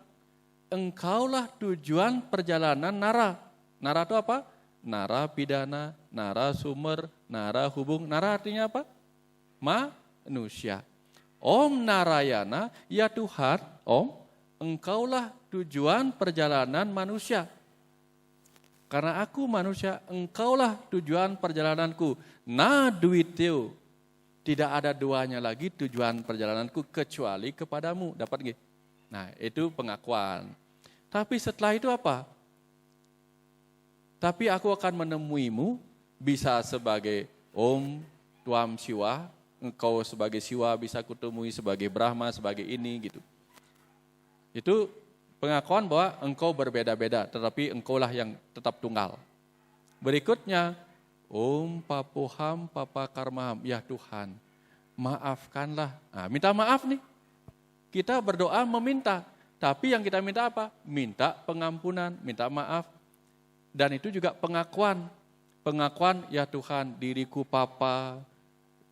S2: Engkaulah tujuan perjalanan Nara. Nara itu apa? Nara pidana, nara sumber, nara hubung. Nara artinya apa? Manusia. Om Narayana, ya Tuhan, Om, Engkaulah tujuan perjalanan manusia. Karena aku manusia, Engkaulah tujuan perjalananku. Nadwityo, tidak ada duanya lagi tujuan perjalananku kecuali kepadamu. Dapat nggih? Nah, itu pengakuan. Tapi setelah itu apa? Tapi aku akan menemuimu, bisa sebagai Om Tuam Siwa, engkau sebagai Siwa bisa kutemui sebagai Brahma, sebagai ini gitu. Itu pengakuan bahwa engkau berbeda-beda, tetapi engkaulah yang tetap tunggal. Berikutnya, Om Papoham Papa Karmaham, ya Tuhan, maafkanlah. Nah, minta maaf nih. Kita berdoa meminta, tapi yang kita minta apa? Minta pengampunan, minta maaf. Dan itu juga pengakuan. Pengakuan, ya Tuhan, diriku Papa,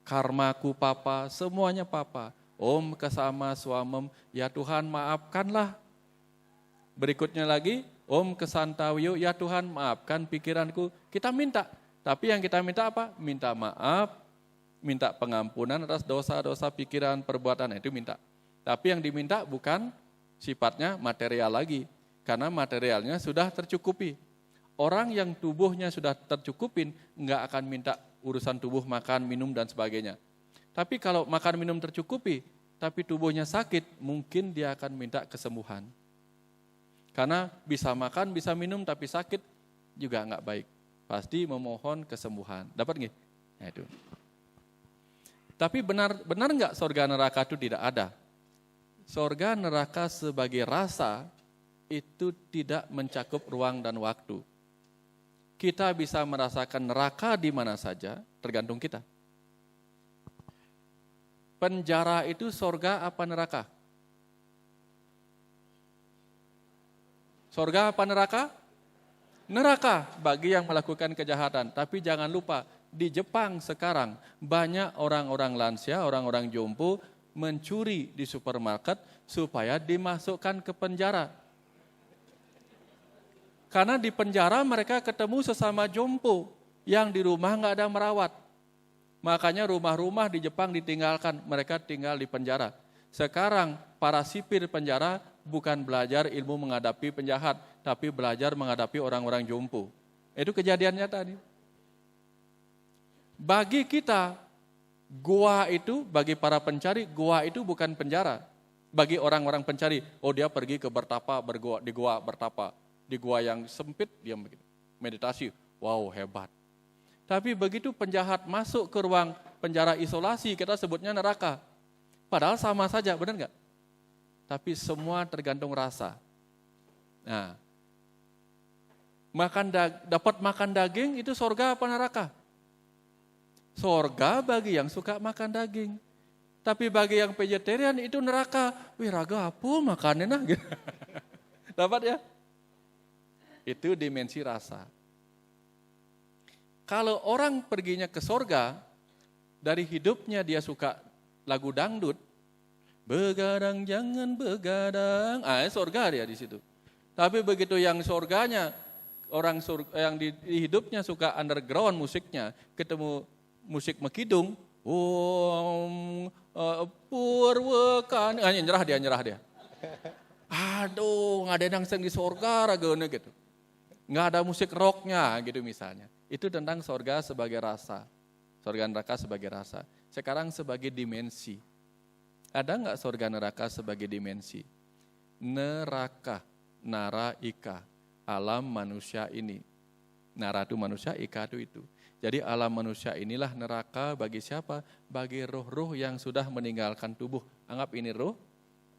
S2: karmaku Papa, semuanya Papa. Om Kesama Swamem, ya Tuhan maafkanlah. Berikutnya lagi, Om Kesantawiyo, ya Tuhan maafkan pikiranku. Kita minta, tapi yang kita minta apa? Minta maaf, minta pengampunan atas dosa-dosa pikiran, perbuatan, itu minta. Tapi yang diminta bukan sifatnya material lagi, karena materialnya sudah tercukupi. Orang yang tubuhnya sudah tercukupin, enggak akan minta urusan tubuh, makan, minum, dan sebagainya. Tapi kalau makan, minum tercukupi, tapi tubuhnya sakit, mungkin dia akan minta kesembuhan. Karena bisa makan, bisa minum, tapi sakit juga enggak baik. Pasti memohon kesembuhan. Dapat nggih? Nah itu. Tapi benar enggak surga neraka itu tidak ada? Surga neraka sebagai rasa itu tidak mencakup ruang dan waktu. Kita bisa merasakan neraka di mana saja, tergantung kita. Penjara itu surga apa neraka? Surga apa neraka? Neraka bagi yang melakukan kejahatan. Tapi jangan lupa, di Jepang sekarang banyak orang-orang lansia, orang-orang jompo mencuri di supermarket supaya dimasukkan ke penjara. Karena di penjara mereka ketemu sesama jompo yang di rumah nggak ada merawat. Makanya rumah-rumah di Jepang ditinggalkan, mereka tinggal di penjara. Sekarang para sipir penjara bukan belajar ilmu menghadapi penjahat, tapi belajar menghadapi orang-orang jompo. Itu kejadian nyata nih. Bagi kita, gua itu, bagi para pencari, gua itu bukan penjara. Bagi orang-orang pencari, oh dia pergi ke bertapa, di gua bertapa. Di gua yang sempit, dia meditasi, wow hebat. Tapi begitu penjahat masuk ke ruang penjara isolasi, kita sebutnya neraka. Padahal sama saja, benar nggak? Tapi semua tergantung rasa. Nah, dapat makan daging itu surga apa neraka? Surga bagi yang suka makan daging. Tapi bagi yang vegetarian itu neraka. Wih raga apa makannya nah? Dapat ya? Itu dimensi rasa. Kalau orang perginya ke surga, dari hidupnya dia suka lagu dangdut, begadang jangan begadang, surga dia di situ. Tapi begitu yang surganya, orang yang di hidupnya suka underground musiknya, ketemu musik mekidung, purwakan, nyerah dia. Aduh, nggak ada yang di surga ragone gitu. Nggak ada musik rocknya gitu misalnya. Itu tentang surga sebagai rasa. Surga neraka sebagai rasa. Sekarang sebagai dimensi. Ada nggak surga neraka sebagai dimensi? Neraka, nara ika, alam manusia ini. Nara itu manusia, ika itu. Jadi alam manusia inilah neraka bagi siapa? Bagi roh-roh yang sudah meninggalkan tubuh. Anggap ini roh,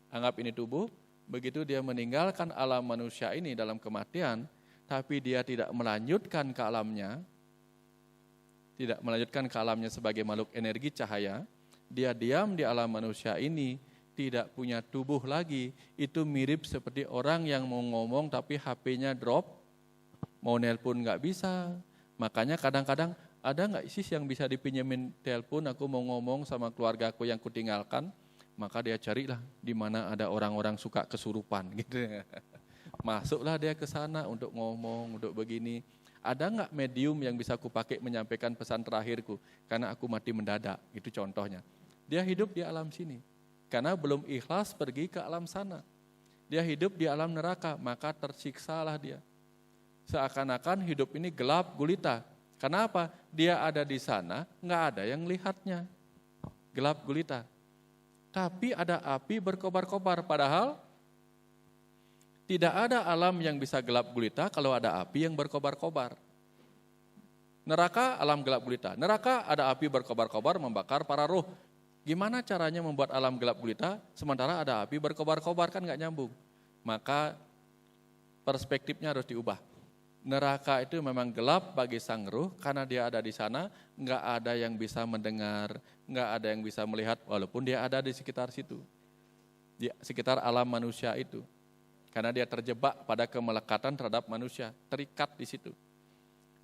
S2: anggap ini tubuh. Begitu dia meninggalkan alam manusia ini dalam kematian, tapi dia tidak melanjutkan ke alamnya, sebagai makhluk energi cahaya, dia diam di alam manusia ini, tidak punya tubuh lagi, itu mirip seperti orang yang mau ngomong tapi HP-nya drop, mau nelpon nggak bisa. Makanya kadang-kadang ada nggak sih yang bisa dipinjemin telepon, aku mau ngomong sama keluarga aku yang kutinggalkan, maka dia carilah di mana ada orang-orang suka kesurupan gitu. Masuklah dia ke sana untuk ngomong, untuk begini. Ada nggak medium yang bisa aku pakai menyampaikan pesan terakhirku? Karena aku mati mendadak, itu contohnya. Dia hidup di alam sini, karena belum ikhlas pergi ke alam sana. Dia hidup di alam neraka, maka tersiksalah dia. Seakan-akan hidup ini gelap gulita. Kenapa? Dia ada di sana, nggak ada yang lihatnya. Gelap gulita. Tapi ada api berkobar-kobar, padahal tidak ada alam yang bisa gelap gulita kalau ada api yang berkobar-kobar. Neraka alam gelap gulita. Neraka ada api berkobar-kobar membakar para roh. Gimana caranya membuat alam gelap gulita sementara ada api berkobar-kobar, kan nggak nyambung. Maka perspektifnya harus diubah. Neraka itu memang gelap bagi sang ruh karena dia ada di sana, nggak ada yang bisa mendengar, nggak ada yang bisa melihat walaupun dia ada di sekitar situ. Di sekitar alam manusia itu. Karena dia terjebak pada kemelekatan terhadap manusia, terikat di situ.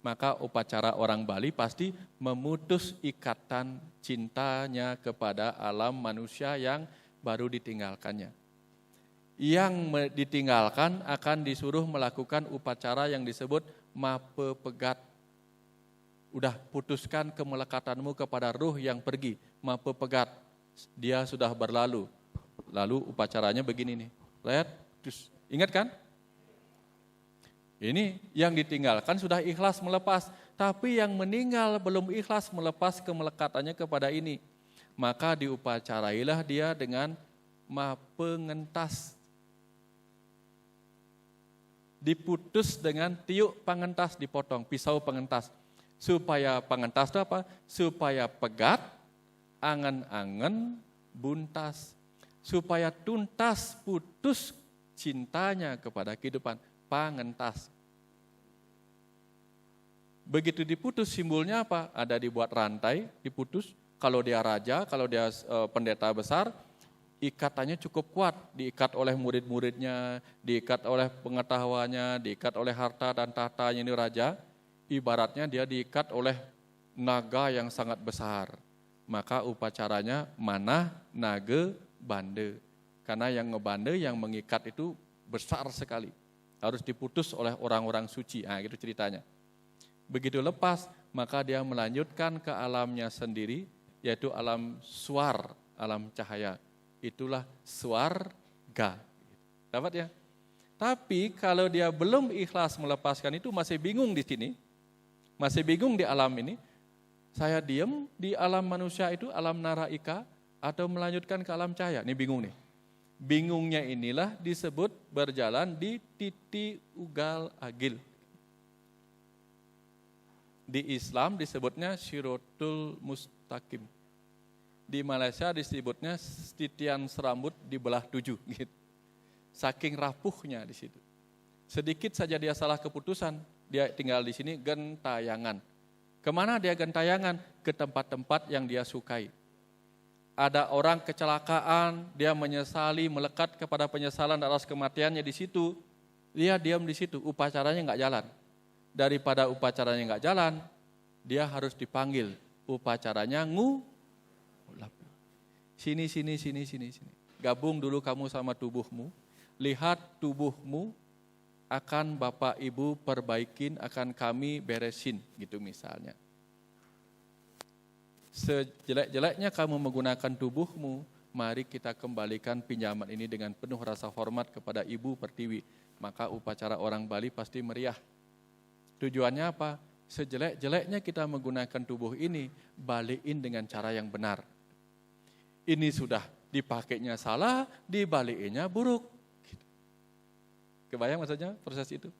S2: Maka upacara orang Bali pasti memutus ikatan cintanya kepada alam manusia yang baru ditinggalkannya. Yang ditinggalkan akan disuruh melakukan upacara yang disebut mape pegat. Udah putuskan kemelekatanmu kepada ruh yang pergi, mape pegat. Dia sudah berlalu. Lalu upacaranya begini nih. Lihat, terus ingat kan? Ini yang ditinggalkan sudah ikhlas melepas, tapi yang meninggal belum ikhlas melepas kemelekatannya kepada ini. Maka diupacarailah dia dengan mapengentas. Diputus dengan tiuk pengentas, dipotong, pisau pengentas. Supaya pengentas itu apa? Supaya pegat, angen-angen, buntas. Supaya tuntas, putus cintanya kepada kehidupan, pengentas. Begitu diputus simbolnya apa? Ada dibuat rantai, diputus. Kalau dia raja, kalau dia pendeta besar, ikatannya cukup kuat. Diikat oleh murid-muridnya, diikat oleh pengetahuannya, diikat oleh harta dan tahtanya ini raja. Ibaratnya dia diikat oleh naga yang sangat besar. Maka upacaranya manah, nage, bande. Karena yang ngebande, yang mengikat itu besar sekali. Harus diputus oleh orang-orang suci. Nah, gitu ceritanya. Begitu lepas, maka dia melanjutkan ke alamnya sendiri, yaitu alam suar, alam cahaya. Itulah swarga. Dapat ya? Tapi kalau dia belum ikhlas melepaskan itu, masih bingung di sini, masih bingung di alam ini, saya diem di alam manusia itu, alam naraika, atau melanjutkan ke alam cahaya. Ini bingung nih. Bingungnya inilah disebut berjalan di titi ugal agil. Di Islam disebutnya Syiratul Mustaqim. Di Malaysia disebutnya titian serambut dibelah 7. Gitu. Saking rapuhnya di situ. Sedikit saja dia salah keputusan, dia tinggal di sini gentayangan. Kemana dia gentayangan? Ke tempat-tempat yang dia sukai. Ada orang kecelakaan, dia menyesali, melekat kepada penyesalan atas kematiannya di situ. Dia diam di situ, upacaranya nggak jalan. Daripada upacaranya nggak jalan, dia harus dipanggil. Upacaranya sini. Gabung dulu kamu sama tubuhmu. Lihat tubuhmu akan Bapak Ibu perbaikin, akan kami beresin, gitu misalnya. Sejelek-jeleknya kamu menggunakan tubuhmu, mari kita kembalikan pinjaman ini dengan penuh rasa hormat kepada Ibu Pertiwi. Maka upacara orang Bali pasti meriah. Tujuannya apa? Sejelek-jeleknya kita menggunakan tubuh ini, balikin dengan cara yang benar. Ini sudah dipakainya salah, dibalikinnya buruk. Kebayang maksudnya proses itu?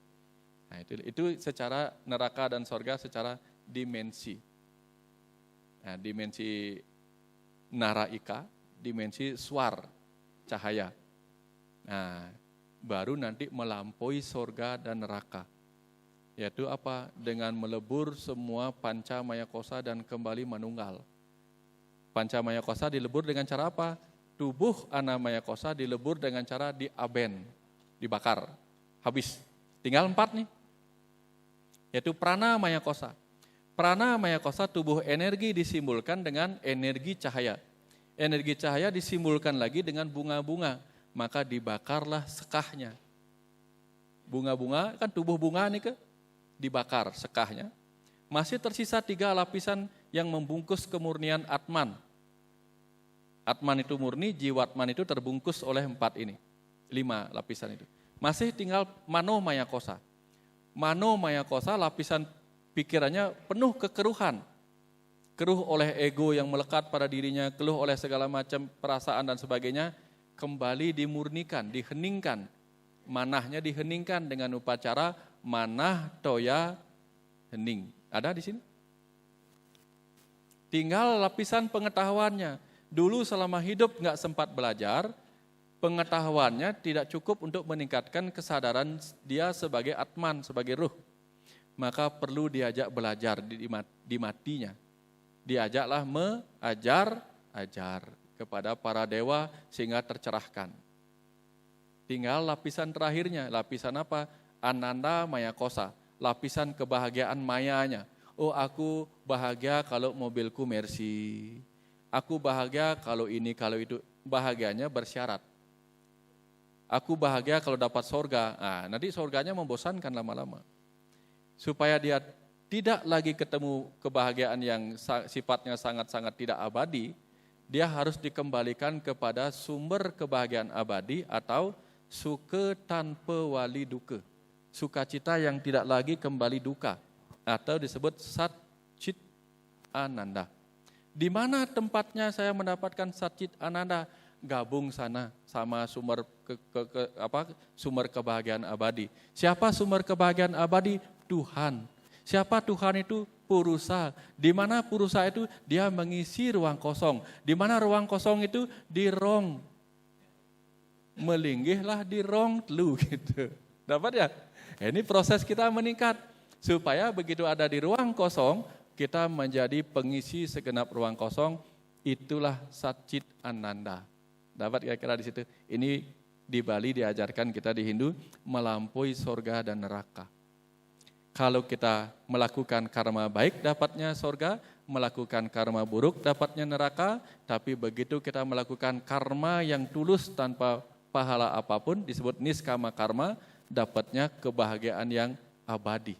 S2: Nah, itu secara neraka dan sorga secara dimensi. Nah, dimensi naraika, dimensi swar, cahaya. Nah, baru nanti melampaui sorga dan neraka. Yaitu apa? Dengan melebur semua panca maya kosa dan kembali manunggal. Pancamaya kosa dilebur dengan cara apa? Tubuh Anamaya kosa dilebur dengan cara diaben, dibakar, habis. Tinggal 4 nih, yaitu Pranamaya kosa. Pranamaya kosa tubuh energi disimbolkan dengan energi cahaya. Energi cahaya disimbolkan lagi dengan bunga-bunga, maka dibakarlah sekahnya. Bunga-bunga kan tubuh bunga nih dibakar sekahnya. Masih tersisa 3 lapisan yang membungkus kemurnian Atman. Atman itu murni, jiwatman itu terbungkus oleh 4 ini. 5 lapisan itu. Masih tinggal Manomaya kosa. Manomaya kosa lapisan pikirannya penuh kekeruhan. Keruh oleh ego yang melekat pada dirinya, keruh oleh segala macam perasaan dan sebagainya, kembali dimurnikan, diheningkan. Manahnya diheningkan dengan upacara manah toya hening. Ada di sini? Tinggal lapisan pengetahuannya. Dulu selama hidup nggak sempat belajar, pengetahuannya tidak cukup untuk meningkatkan kesadaran dia sebagai Atman, sebagai ruh. Maka perlu diajak belajar di matinya. Diajaklah ajar kepada para dewa sehingga tercerahkan. Tinggal lapisan terakhirnya, lapisan apa? Ananda Maya kosa, lapisan kebahagiaan mayanya. Oh, aku bahagia kalau mobilku Mercy. Aku bahagia kalau ini, kalau itu. Bahagianya bersyarat. Aku bahagia kalau dapat sorga. Nah, nanti sorganya membosankan lama-lama. Supaya dia tidak lagi ketemu kebahagiaan yang sifatnya sangat-sangat tidak abadi, dia harus dikembalikan kepada sumber kebahagiaan abadi atau suka tanpa wali duka. Sukacita yang tidak lagi kembali duka atau disebut Sat Chit Ananda. Di mana tempatnya saya mendapatkan Sat Chit Ananda? Gabung sana sama sumber sumber kebahagiaan abadi. Siapa sumber kebahagiaan abadi? Tuhan. Siapa Tuhan itu? Purusa. Di mana Purusa itu? Dia mengisi ruang kosong. Di mana ruang kosong itu? Di rong. Melinggihlah di rong lu gitu. Dapat ya? Ini proses kita meningkat. Supaya begitu ada di ruang kosong, kita menjadi pengisi segenap ruang kosong. Itulah Sat Chit Ananda. Dapat kira-kira di situ. Ini di Bali diajarkan kita di Hindu, melampaui sorga dan neraka. Kalau kita melakukan karma baik dapatnya sorga, melakukan karma buruk dapatnya neraka, tapi begitu kita melakukan karma yang tulus tanpa pahala apapun, disebut niskama karma, dapatnya kebahagiaan yang abadi.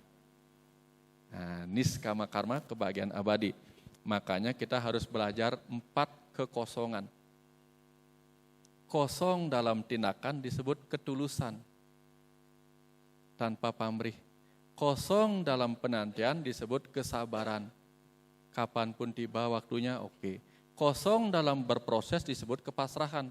S2: Nah, niskama karma, kebahagiaan abadi. Makanya kita harus belajar 4 kekosongan. Kosong dalam tindakan disebut ketulusan, tanpa pamrih. Kosong dalam penantian disebut kesabaran. Kapanpun tiba waktunya, oke. Kosong dalam berproses disebut kepasrahan.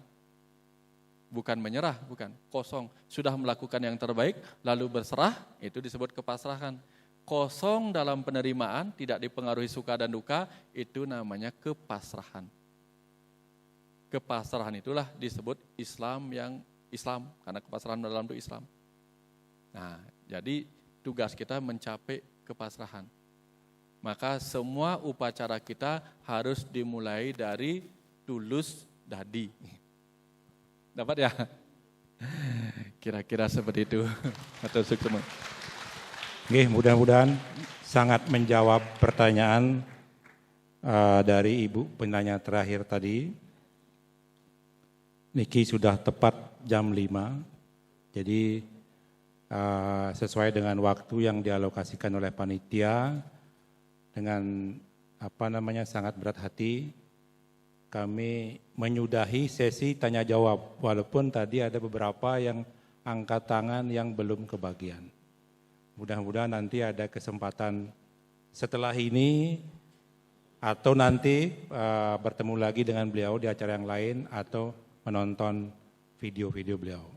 S2: Bukan menyerah, bukan. Kosong. Sudah melakukan yang terbaik, lalu berserah, itu disebut kepasrahan. Kosong dalam penerimaan, tidak dipengaruhi suka dan duka, itu namanya kepasrahan. Kepasrahan itulah disebut Islam, karena kepasrahan dalam itu Islam. Nah, jadi tugas kita mencapai kepasrahan. Maka semua upacara kita harus dimulai dari tulus dadi. Dapat ya? Kira-kira seperti itu. Atau sukses.
S6: Oke, mudah-mudahan sangat menjawab pertanyaan dari Ibu penanya terakhir tadi. Niki sudah tepat jam 5. Jadi sesuai dengan waktu yang dialokasikan oleh panitia, dengan sangat berat hati kami menyudahi sesi tanya jawab, walaupun tadi ada beberapa yang angkat tangan yang belum kebagian. Mudah-mudahan nanti ada kesempatan setelah ini atau nanti bertemu lagi dengan beliau di acara yang lain atau menonton video-video beliau.